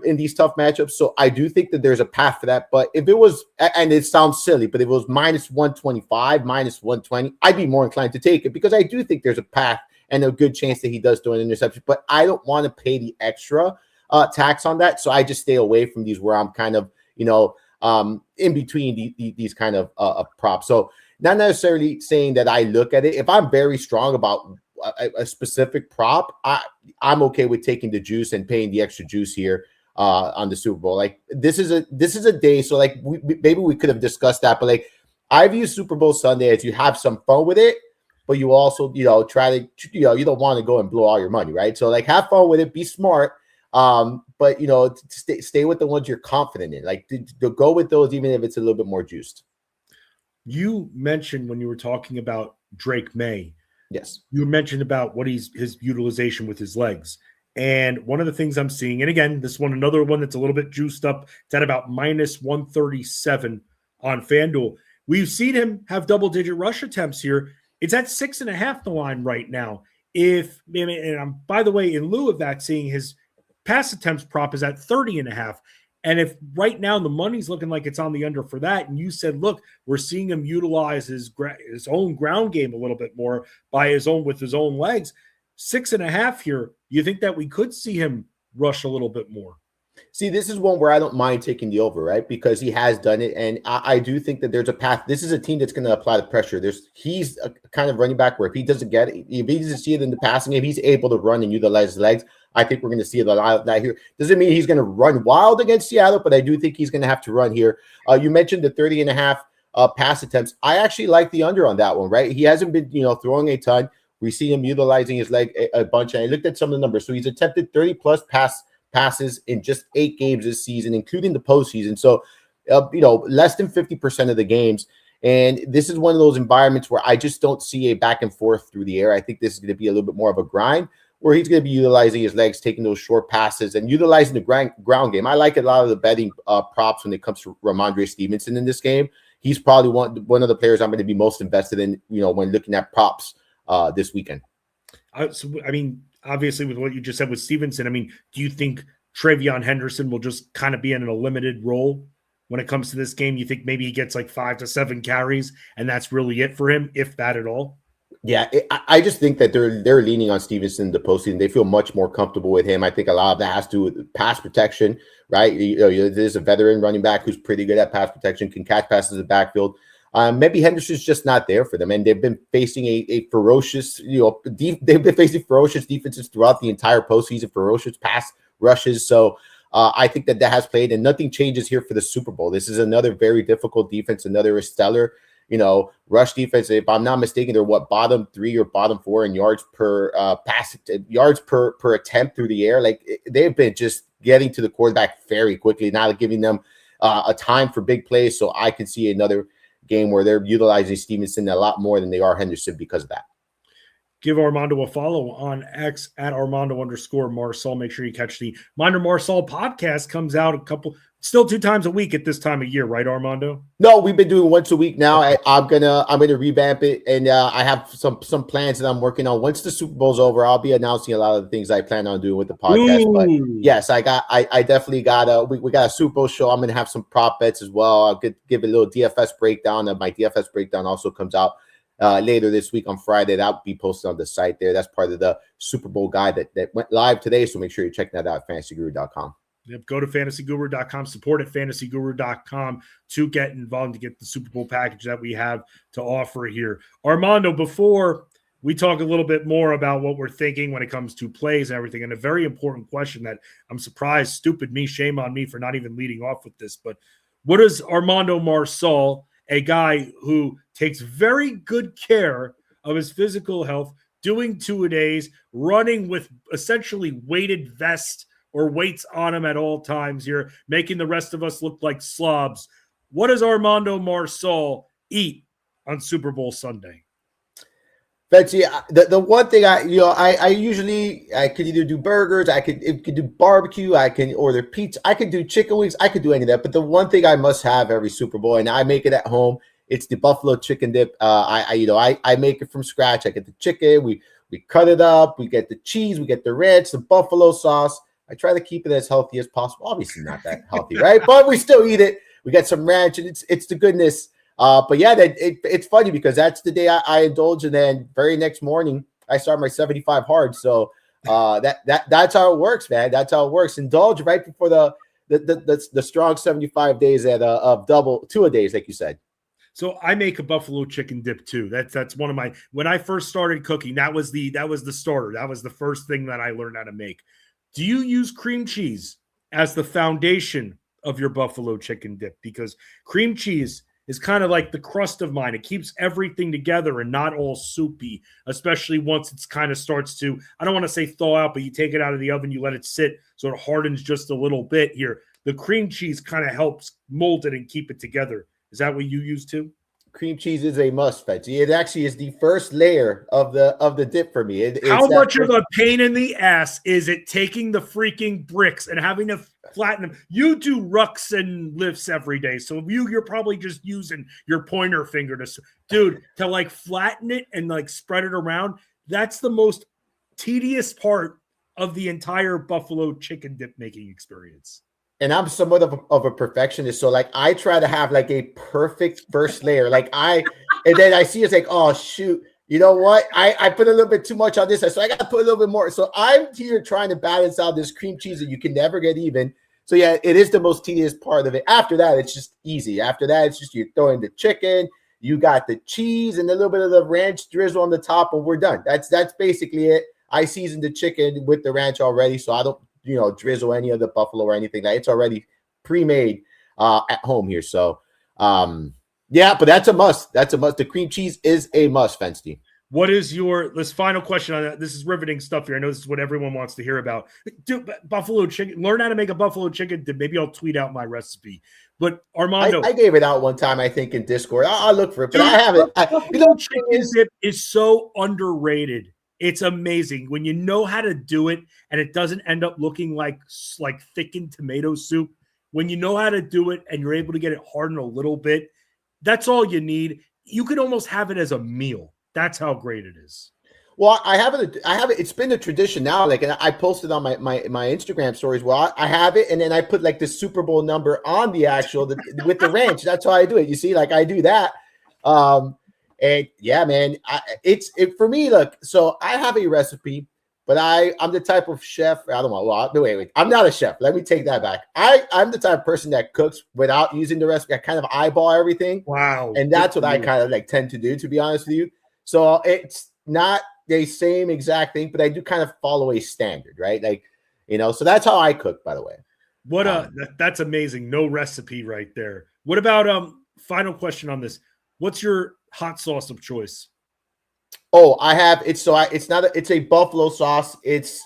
in these tough matchups. So I do think that there's a path for that. But if it was, and it sounds silly, but if it was minus 125, minus 120, I'd be more inclined to take it, because I do think there's a path and a good chance that he does throw an interception. But I don't want to pay the extra tax on that. So I just stay away from these where I'm kind of, in between these kind of props. So not necessarily saying that I look at it. If I'm very strong about a specific prop, I'm okay with taking the juice and paying the extra juice here on the Super Bowl. Like this is a day. So like maybe we could have discussed that, but like I view Super Bowl Sunday as you have some fun with it, but you also, try to, you don't want to go and blow all your money, right? So like have fun with it, be smart. But stay with the ones you're confident in. Like to go with those, even if it's a little bit more juiced. You mentioned when you were talking about Drake Maye. Yes. You mentioned about what his utilization with his legs. And one of the things I'm seeing, and again, this one, another one that's a little bit juiced up, it's at about minus 137 on FanDuel. We've seen him have double-digit rush attempts here. It's at 6.5 the line right now. And I'm, by the way, in lieu of that, seeing his pass attempts prop is at 30.5. And if right now the money's looking like it's on the under for that, and you said, look, we're seeing him utilize his own ground game a little bit more with his own legs, 6.5 here, you think that we could see him rush a little bit more? See, this is one where I don't mind taking the over, right? Because he has done it. And I do think that there's a path. This is a team that's going to apply the pressure. He's a kind of running back where if he doesn't get it, if he doesn't see it in the passing game, he's able to run and utilize his legs. I think we're going to see a lot of that here. Doesn't mean he's going to run wild against Seattle, but I do think he's going to have to run here. You mentioned the 30.5 pass attempts. I actually like the under on that one, right? He hasn't been, throwing a ton. We see him utilizing his leg a bunch. And I looked at some of the numbers. So he's attempted 30-plus passes in just 8 games this season, including the postseason. So, less than 50% of the games. And this is one of those environments where I just don't see a back and forth through the air. I think this is going to be a little bit more of a grind where he's going to be utilizing his legs, taking those short passes and utilizing the ground game. I like a lot of the betting props when it comes to Ramondre Stevenson in this game. He's probably one of the players I'm going to be most invested in, when looking at props this weekend. Obviously, with what you just said with Stevenson, do you think Travion Henderson will just kind of be in a limited role when it comes to this game? You think maybe he gets like 5 to 7 carries and that's really it for him, if that at all? Yeah, I just think that they're leaning on Stevenson in the postseason. They feel much more comfortable with him. I think a lot of that has to do with pass protection, right? There's a veteran running back who's pretty good at pass protection, can catch passes in the backfield. Maybe Henderson's just not there for them, and they've been facing a ferocious, they've been facing ferocious defenses throughout the entire postseason, ferocious pass rushes. So I think that has played, and nothing changes here for the Super Bowl. This is another very difficult defense, another stellar, rush defense. If I'm not mistaken, they're bottom 3 or bottom 4 in yards per yards per attempt through the air. Like they've been just getting to the quarterback very quickly, not giving them a time for big plays. So I can see another game where they're utilizing Stevenson a lot more than they are Henderson because of that. Give Armando a follow on X at Armando_Marsal. Make sure you catch the Minor Marsal podcast. Comes out still 2 times a week at this time of year, right, Armando? No, we've been doing once a week now. I'm gonna revamp it, and I have some plans that I'm working on. Once the Super Bowl's over, I'll be announcing a lot of the things I plan on doing with the podcast. Ooh. But yes, I definitely got we got a Super Bowl show. I'm gonna have some prop bets as well. I'll give a little DFS breakdown. My DFS breakdown also comes out later this week on Friday. That will be posted on the site there. That's part of the Super Bowl guide that went live today. So make sure you check that out at fantasyguru.com. Yep, go to fantasyguru.com, support at fantasyguru.com to get involved, to get the Super Bowl package that we have to offer here. Armando, before we talk a little bit more about what we're thinking when it comes to plays and everything, and a very important question that I'm surprised, stupid me, shame on me for not even leading off with this, but what is Armando Marsal, a guy who takes very good care of his physical health, doing 2-a-days, running with essentially weighted vest or weights on him at all times here, making the rest of us look like slobs. What does Armando Marsal eat on Super Bowl Sunday? Fensty, the one thing I usually could either do burgers, I could do barbecue, I can order pizza, I could do chicken wings, I could do any of that. But the one thing I must have every Super Bowl, and I make it at home, it's the buffalo chicken dip. I make it from scratch. I get the chicken, we cut it up, we get the cheese, we get the ranch, the buffalo sauce. I try to keep it as healthy as possible. Obviously not that healthy, right? But we still eat it. We get some ranch, and it's the goodness. But yeah, it's funny because that's the day I indulge, and then very next morning I start my 75 hard. So that's how it works, man. That's how it works. Indulge right before the strong 75 days of double 2-a-days, like you said. So I make a buffalo chicken dip too. That's one of my, when I first started cooking, that was the starter. That was the first thing that I learned how to make. Do you use cream cheese as the foundation of your buffalo chicken dip? Because cream cheese is kind of like the crust of mine. It keeps everything together and not all soupy, especially once it's kind of starts to, I don't want to say thaw out, but you take it out of the oven, you let it sit so it hardens just a little bit here. The cream cheese kind of helps mold it and keep it together. Is that what you use too? Cream cheese is a must, Fetchy. It actually is the first layer of the dip for me. How much of a pain in the ass is it taking the freaking bricks and having to flatten them? You do rucks and lifts every day, so you're probably just using your pointer finger to like flatten it and like spread it around. That's the most tedious part of the entire buffalo chicken dip making experience. And I'm somewhat of a perfectionist. So like I try to have like a perfect first layer. And then I see it's like, oh shoot, you know what? I put a little bit too much on this. So I got to put a little bit more. So I'm here trying to balance out this cream cheese that you can never get even. So yeah, it is the most tedious part of it. After that, it's just easy. After that, it's just you throw in the chicken, you got the cheese and a little bit of the ranch drizzle on the top, and we're done. That's basically it. I seasoned the chicken with the ranch already, so I don't drizzle any of the buffalo or anything. Like it's already pre-made at home here. So yeah, but that's a must. That's a must. The cream cheese is a must, Fensty. What is this final question on that? This is riveting stuff here. I know this is what everyone wants to hear about. Dude, buffalo chicken. Learn how to make a buffalo chicken dip. Maybe I'll tweet out my recipe. But Armando, I gave it out one time, I think, in Discord. I'll look for it, but I haven't. Buffalo chicken dip is so underrated. It's amazing when you know how to do it and it doesn't end up looking like thickened tomato soup. When you know how to do it and you're able to get it hardened a little bit, that's all you need. You could almost have it as a meal. That's how great it is. Well, I have it. It's been a tradition now. Like, and I posted on my Instagram stories. Well, I have it, and then I put like the Super Bowl number on the actual with the ranch. That's how I do it. You see, like I do that. And yeah, man, it's for me. Look, so I have a recipe, but I'm the type of chef. I don't know. Well, wait. I'm not a chef. Let me take that back. I'm the type of person that cooks without using the recipe. I kind of eyeball everything. Wow. And that's what I kind of like tend to do, to be honest with you. So it's not the same exact thing, but I do kind of follow a standard, right? Like, so that's how I cook, by the way. That's amazing. No recipe right there. What about final question on this? What's your hot sauce of choice? Oh, I have it's a buffalo sauce. It's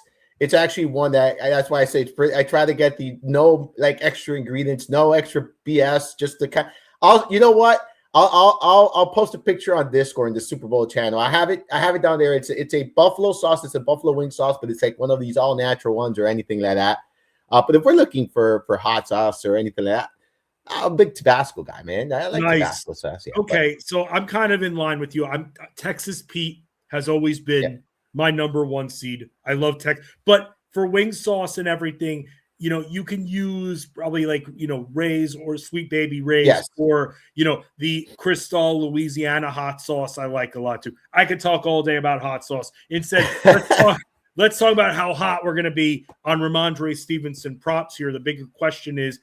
actually one that's why I say I try to get the no like extra ingredients, no extra BS, just the kind. I'll post a picture on Discord in the Super Bowl channel. I have it down there. It's a buffalo sauce. It's a buffalo wing sauce, but it's like one of these all natural ones or anything like that. But if we're looking for hot sauce or anything like that, I'm a big Tabasco guy, man. I like Tabasco sauce. Yeah, okay, so I'm kind of in line with you. Texas Pete has always been my number one seed. I love Texas, but for wing sauce and everything, you can use probably like, Ray's or Sweet Baby Ray's or, the Cristal Louisiana hot sauce. I like a lot too. I could talk all day about hot sauce. Instead, let's talk about how hot we're going to be on Ramondre Stevenson props here. The bigger question is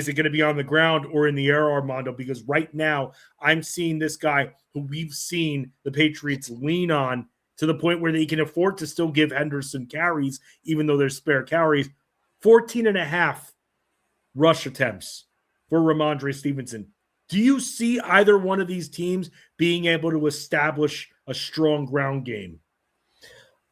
it going to be on the ground or in the air, Armando? Because right now I'm seeing this guy who we've seen the Patriots lean on to the point where they can afford to still give Henderson carries, even though there's spare carries. 14.5 rush attempts for Ramondre Stevenson. Do you see either one of these teams being able to establish a strong ground game?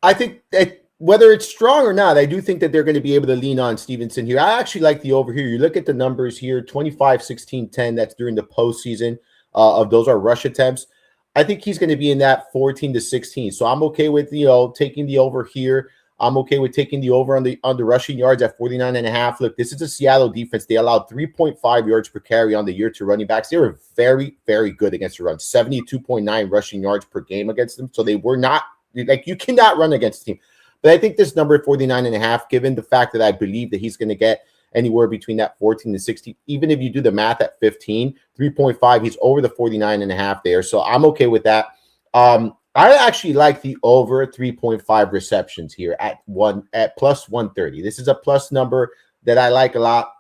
I think that whether it's strong or not, I do think that they're going to be able to lean on Stevenson here. I actually like the over here. You look at the numbers here, 25, 16, 10. That's during the postseason. Of those are rush attempts. I think he's going to be in that 14 to 16. So I'm okay with, taking the over here. I'm okay with taking the over on the rushing yards at 49.5. Look, this is a Seattle defense. They allowed 3.5 yards per carry on the year to running backs. They were very, very good against the run. 72.9 rushing yards per game against them. So they were not like, you cannot run against the team. But I think this number 49.5, given the fact that I believe that he's going to get anywhere between that 14 to 16, even if you do the math at 15, 3.5, he's over the 49.5 there. So I'm okay with that. I actually like the over 3.5 receptions here at plus 130. This is a plus number that I like a lot.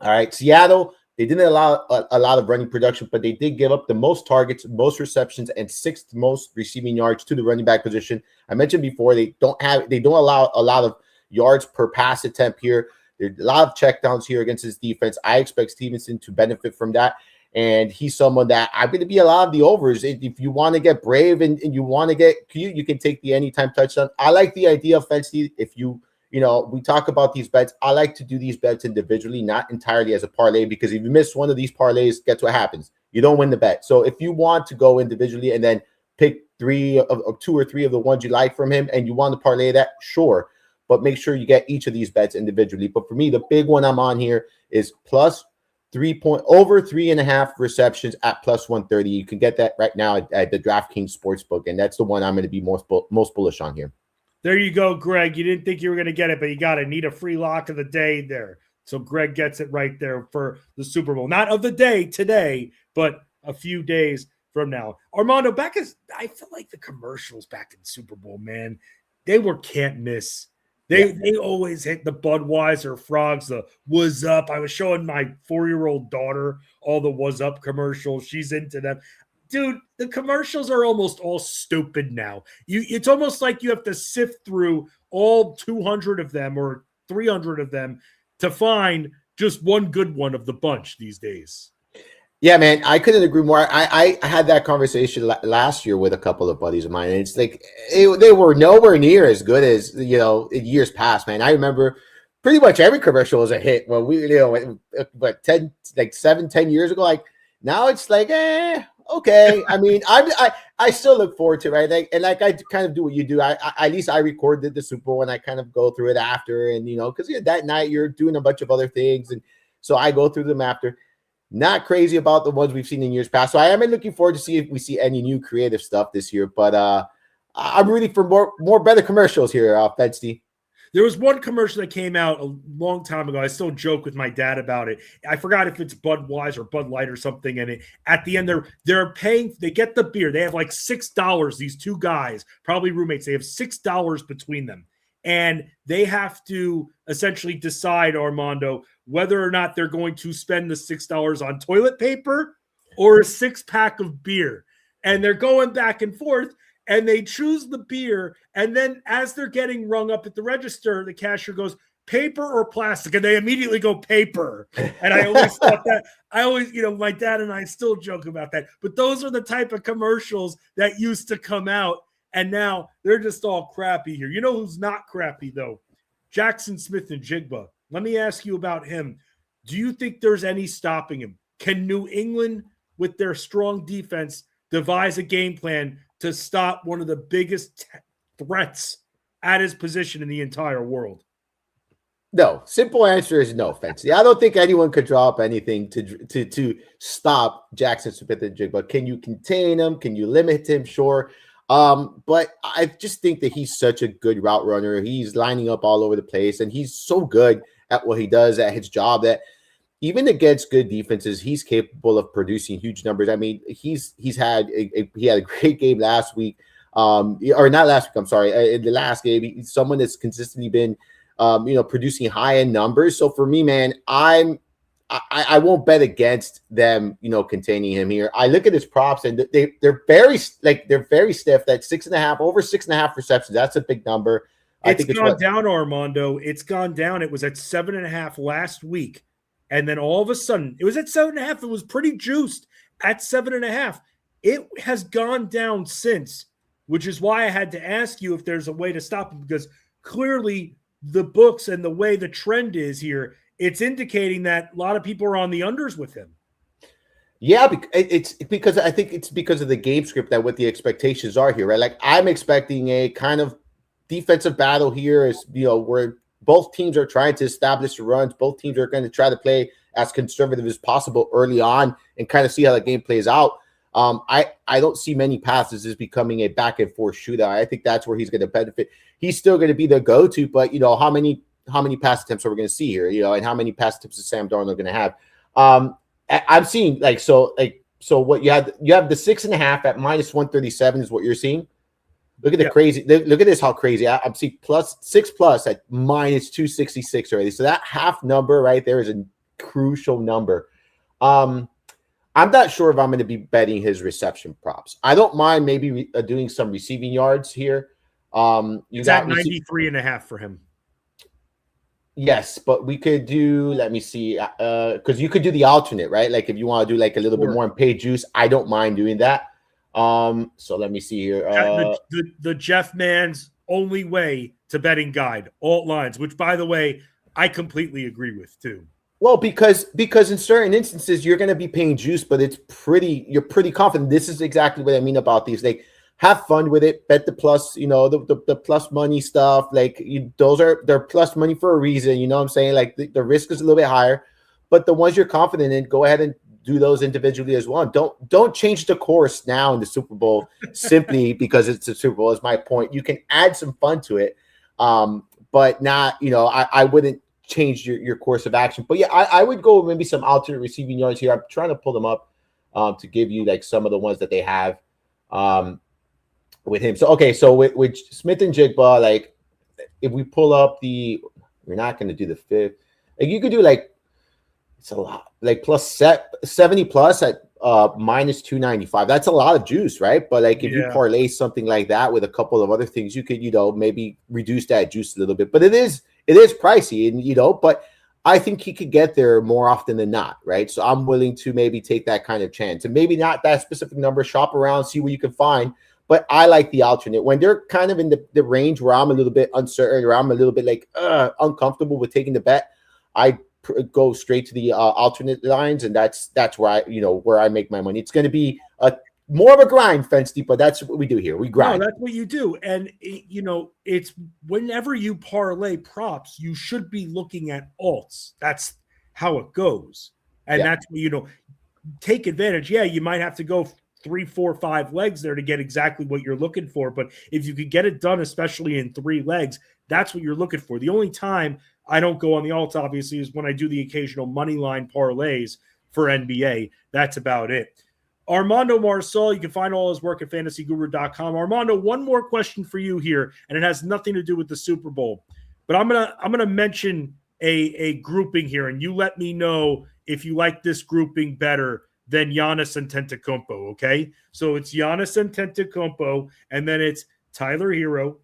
All right, Seattle, they didn't allow a lot of running production, but they did give up the most targets, most receptions, and sixth most receiving yards to the running back position. I mentioned before they don't allow a lot of yards per pass attempt here. There's a lot of checkdowns here against his defense. I expect Stevenson to benefit from that. And he's someone that I'm going to be a lot of the overs. If you want to get brave and you want to get cute, you can take the anytime touchdown. I like the idea of Fensty. If we talk about these bets, I like to do these bets individually, not entirely as a parlay, because if you miss one of these parlays, guess what happens? you don't win the bet. So if you want to go individually and then pick 2 or 3 of the ones you like from him and you want to parlay that, sure. But make sure you get each of these bets individually. But for me, the big one I'm on here is plus over 3.5 receptions at plus 130. You can get that right now at the DraftKings Sportsbook, and that's the one I'm going to be most bullish on here. There you go, Greg. You didn't think you were going to get it, but you got it. Need a free lock of the day there. So Greg gets it right there for the Super Bowl. Not of the day today, but a few days from now. Armando, I feel like the commercials back in Super Bowl, man, they were can't miss. They always hit the Budweiser frogs, the was up. I was showing my 4-year-old daughter all the was up commercials. She's into them. Dude, the commercials are almost all stupid now. It's almost like you have to sift through all 200 of them or 300 of them to find just one good one of the bunch these days. Yeah, man, I couldn't agree more. I had that conversation last year with a couple of buddies of mine, and it's like they were nowhere near as good as, in years past, man. I remember pretty much every commercial was a hit when we, 7-10 years ago. Like now it's like, okay. I mean, I still look forward to it, right? I kind of do what you do. At least I recorded the Super Bowl and I kind of go through it after, and because that night you're doing a bunch of other things, and so I go through them after. Not crazy about the ones we've seen in years past. So I am looking forward to see if we see any new creative stuff this year. But I'm rooting for more better commercials here, Fensty. There was one commercial that came out a long time ago. I still joke with my dad about it. I forgot if it's Budweiser or Bud Light or something. And at the end, they're paying. They get the beer. They have like $6. These two guys, probably roommates, they have $6 between them. And they have to essentially decide, Armando, whether or not they're going to spend the $6 on toilet paper or a 6-pack of beer. And they're going back and forth, and they choose the beer. And then as they're getting rung up at the register, the cashier goes, paper or plastic? And they immediately go paper. And I always thought that, my dad and I still joke about that. But those are the type of commercials that used to come out. And now they're just all crappy here. You know who's not crappy, though? Jaxon Smith-Njigba. Let me ask you about him. Do you think there's any stopping him? Can New England, with their strong defense, devise a game plan to stop one of the biggest threats at his position in the entire world? No. Simple answer is no, Fensty. I don't think anyone could draw up anything to stop Jaxon Smith-Njigba. Can you contain him? Can you limit him? Sure. But I just think that he's such a good route runner. He's lining up all over the place, and he's so good at what he does at his job that even against good defenses, he's capable of producing huge numbers. I mean, he had a great game last week, or not last week. I'm sorry, in the last game, he's someone that's consistently been, producing high end numbers. So for me, man, I won't bet against them, containing him here. I look at his props, and they're very stiff. That 6.5 over 6.5 receptions. That's a big number. It's gone down, Armando. It's gone down. It was at 7.5 last week, and then all of a sudden, it was at 7.5. It was pretty juiced at 7.5. It has gone down since, which is why I had to ask you if there's a way to stop him, because clearly the books and the way the trend is here, it's indicating that a lot of people are on the unders with him. Yeah, it's because I think it's because of the game script that what the expectations are here, right? Like I'm expecting a kind of defensive battle here, is where both teams are trying to establish the runs. Both teams are going to try to play as conservative as possible early on and kind of see how the game plays out. I don't see many passes as becoming a back and forth shootout. I think that's where he's going to benefit. He's still going to be the go-to, but how many pass attempts are we going to see here? And how many pass attempts is Sam Darnold going to have? I'm seeing so what you have the 6.5 at minus 137 is what you're seeing. Look at the crazy. Look at this, how crazy. I'm seeing +6+ at minus 266 already. So that half number right there is a crucial number. I'm not sure if I'm going to be betting his reception props. I don't mind maybe doing some receiving yards here. Is that 93.5 for him? Yes, but we could do, let me see, because you could do the alternate, right? Like if you want to do like a little bit more and pay juice, I don't mind doing that. So let me see here. The Jeff Mann's only way to betting guide, alt lines, which by the way, I completely agree with too. Well, because in certain instances you're going to be paying juice, but you're pretty confident. This is exactly what I mean about these. Like, have fun with it. Bet the plus, the plus money stuff. Like, they're plus money for a reason. You know what I'm saying? Like, the risk is a little bit higher, but the ones you're confident in, go ahead and do those individually as well. Don't change the course now in the Super Bowl simply because it's a Super Bowl. Is my point. You can add some fun to it, but not. I wouldn't change your course of action. But yeah, I would go maybe some alternate receiving yards here. I'm trying to pull them up to give you like some of the ones that they have with him. So okay, so with Smith-Njigba, like if we pull up we're not going to do the fifth. Like you could do like it's a lot, like plus 70 plus at minus 295. That's a lot of juice, right? But like if you parlay something like that with a couple of other things, you could maybe reduce that juice a little bit. But it is pricey, and but I think he could get there more often than not, right? So I'm willing to maybe take that kind of chance, and maybe not that specific number. Shop around, see what you can find. But I like the alternate when they're kind of in the range where I'm a little bit uncertain, or I'm a little bit like uncomfortable with taking the bet. I go straight to the alternate lines, and that's where where I make my money. It's going to be more of a grind, Fensty, but that's what we do here. We grind. No, that's what you do. And, it's whenever you parlay props, you should be looking at alts. That's how it goes. And that's what, take advantage. Yeah, you might have to go 3, 4, 5 legs there to get exactly what you're looking for. But if you could get it done, especially in 3 legs, that's what you're looking for. The only time I don't go on the alts, obviously, is when I do the occasional money line parlays for NBA. That's about it. Armando Marsal, you can find all his work at fantasyguru.com. Armando, one more question for you here, and it has nothing to do with the Super Bowl. But I'm gonna mention a grouping here, and you let me know if you like this grouping better than Giannis and Antetokounmpo, okay? So it's Giannis and Antetokounmpo, and then it's Tyler Hero,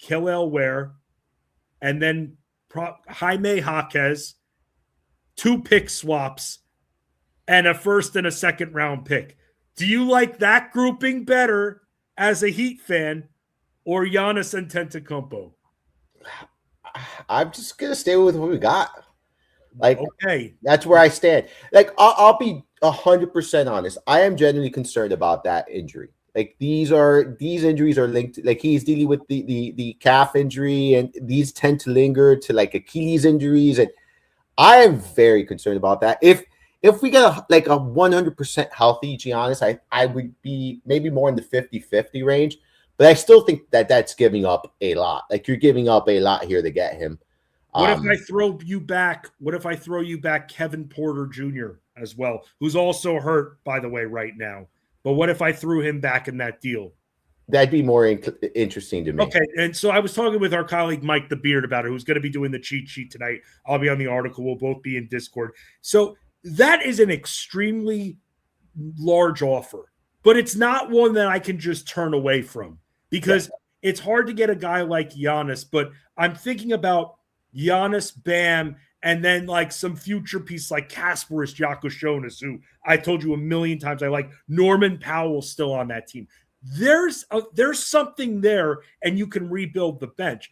Kel'el Ware, and then Jaime Jaquez, 2 pick swaps, and a first and a second round pick. Do you like that grouping better as a Heat fan, or Giannis and Antetokounmpo? I'm just gonna stay with what we got. Like, okay, that's where I stand. Like, I'll be 100% honest. I am genuinely concerned about that injury. Like, these injuries are linked. Like, he's dealing with the calf injury, and these tend to linger to like Achilles injuries, and I am very concerned about that. If we get a 100% healthy Giannis, I would be maybe more in the 50-50 range, but I still think that's giving up a lot. Like, you're giving up a lot here to get him. What if I throw you back? What if I throw you back Kevin Porter Jr. as well, who's also hurt, by the way, right now? But what if I threw him back in that deal? That'd be more interesting to me. Okay, and so I was talking with our colleague Mike the Beard about it, who's going to be doing the cheat sheet tonight. I'll be on the article. We'll both be in Discord. So that is an extremely large offer, but it's not one that I can just turn away from because it's hard to get a guy like Giannis. But I'm thinking about Giannis, Bam, and then like some future piece like Kasparis Giacochonis, who I told you a million times I like. Norman Powell still on that team. There's something there, and you can rebuild the bench.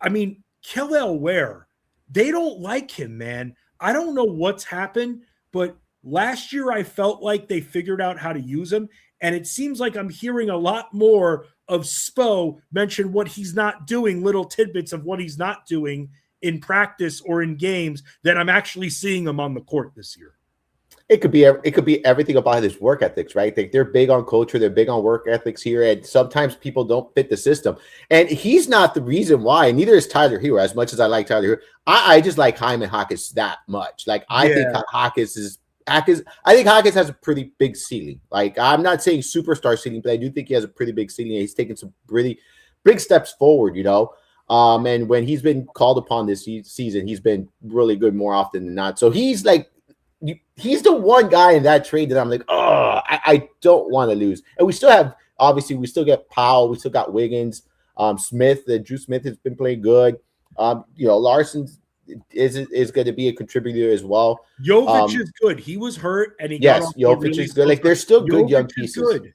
I mean, Kel'el Ware, they don't like him, man. I don't know what's happened, but last year I felt like they figured out how to use him, and it seems like I'm hearing a lot more of Spo mention what he's not doing, little tidbits of what he's not doing in practice or in games, that I'm actually seeing him on the court this year. It could be everything about his work ethics, right? They're big on culture, they're big on work ethics here, and sometimes people don't fit the system. And he's not the reason why, and neither is Tyler Hero. As much as I like Tyler Hero, I just like Jaime Jaquez that much. Like, I think Jaquez has a pretty big ceiling. Like, I'm not saying superstar ceiling, but I do think he has a pretty big ceiling. He's taken some pretty big steps forward, and when he's been called upon this season, he's been really good more often than not. So he's the one guy in that trade that I'm like, I don't want to lose. And we still have, obviously, we still get Powell, we still got Wiggins, Smith. Drew Smith has been playing good. Larson is going to be a contributor as well. Jokic is good. He was hurt, and Jokic is good. Like, they're still good young pieces. Good.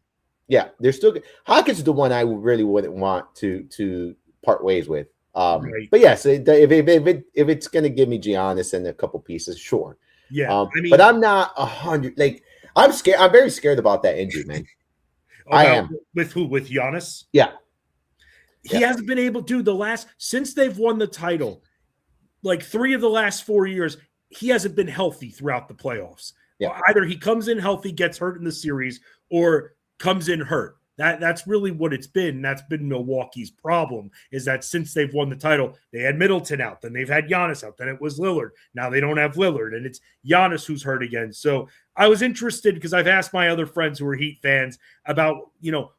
Yeah, they're still good. Hawkins is the one I really wouldn't want to part ways with. Right. But yes, if it's going to give me Giannis and a couple pieces, sure. Yeah, I mean, but I'm not 100. Like, I'm scared. I'm very scared about that injury, man. I am. With who? With Giannis? Yeah. He hasn't been able to since they've won the title, like 3 of the last 4 years, he hasn't been healthy throughout the playoffs. Yeah. Either he comes in healthy, gets hurt in the series, or comes in hurt. That's really what it's been. That's been Milwaukee's problem, is that since they've won the title, they had Middleton out, then they've had Giannis out, then it was Lillard. Now they don't have Lillard, and it's Giannis who's hurt again. So I was interested because I've asked my other friends who are Heat fans about,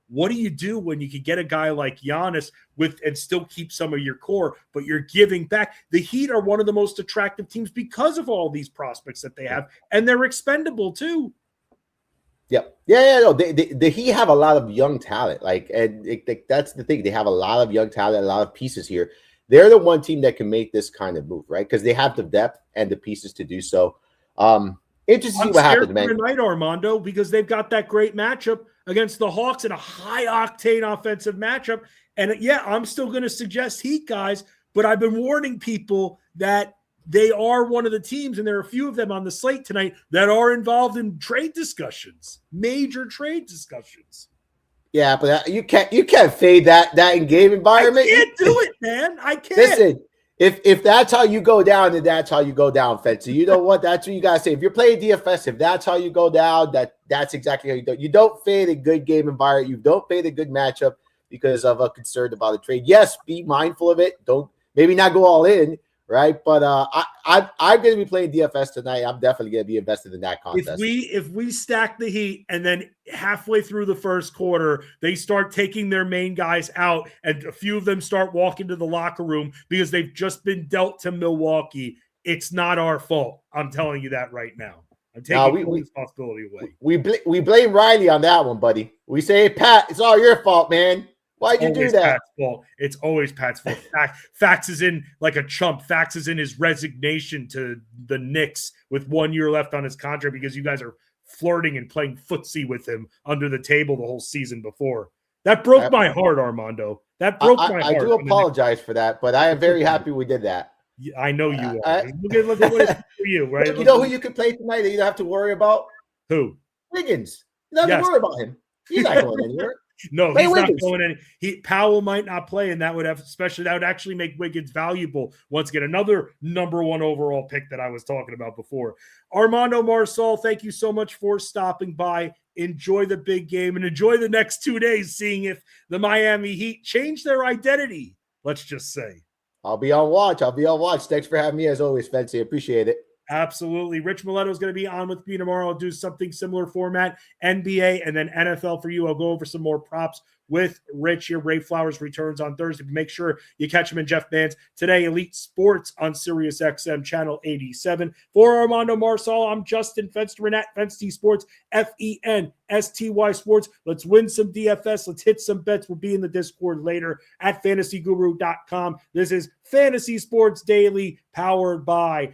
what do you do when you could get a guy like Giannis and still keep some of your core, but you're giving back. The Heat are one of the most attractive teams because of all these prospects that they have, and they're expendable too. Yeah. No, the Heat have a lot of young talent. That's the thing. They have a lot of young talent, a lot of pieces here. They're the one team that can make this kind of move, right? Because they have the depth and the pieces to do so. Interesting to see what happens, man. Tonight, Armando, because they've got that great matchup against the Hawks in a high-octane offensive matchup. And I'm still going to suggest Heat, guys, but I've been warning people that they are one of the teams, and there are a few of them on the slate tonight that are involved in trade discussions, major trade discussions. Yeah, but you can't fade that in game environment. I can't do it, man. I can't. Listen, if that's how you go down, then that's how you go down, Fensty. You know what? That's what you gotta say. If you're playing DFS, if that's how you go down, that's exactly how you do. You don't fade a good game environment. You don't fade a good matchup because of a concern about a trade. Yes, be mindful of it. Don't maybe not go all in. Right, but I'm going to be playing DFS tonight. I'm definitely going to be invested in that contest. If we stack the Heat and then halfway through the first quarter they start taking their main guys out and a few of them start walking to the locker room because they've just been dealt to Milwaukee, it's not our fault. I'm telling you that right now. I'm taking responsibility away. We blame Riley on that one, buddy. We say, Pat, it's all your fault, man. Why'd you do that? Pat's fault. It's always Pat's fault. Fax is in like a chump. Fax is in his resignation to the Knicks with 1 year left on his contract because you guys are flirting and playing footsie with him under the table the whole season before. That broke my heart, Armando. That broke my heart. I do apologize for that, but I am very happy we did that. I know you are. Look at what it's for you, right? You know who you can play tonight that you don't have to worry about? Who? Wiggins. You don't have to worry about him. He's not going anywhere. No, he's not going any. Powell might not play, and that would actually make Wiggins valuable. Once again, another number 1 overall pick that I was talking about before. Armando Marsal, thank you so much for stopping by. Enjoy the big game and enjoy the next 2 days, seeing if the Miami Heat change their identity. Let's just say. I'll be on watch. Thanks for having me as always, Fensty. Appreciate it. Absolutely. Rich Miletto is going to be on with me tomorrow. I'll do something similar format, NBA and then NFL for you. I'll go over some more props with Rich here. Ray Flowers returns on Thursday. Make sure you catch him in Jeff Band's Today Elite Sports on Sirius XM Channel 87. For Armando Marsal, I'm Justin Fensterman at Fensty Sports, FENSTY Sports. Let's win some DFS. Let's hit some bets. We'll be in the Discord later at fantasyguru.com. This is Fantasy Sports Daily, powered by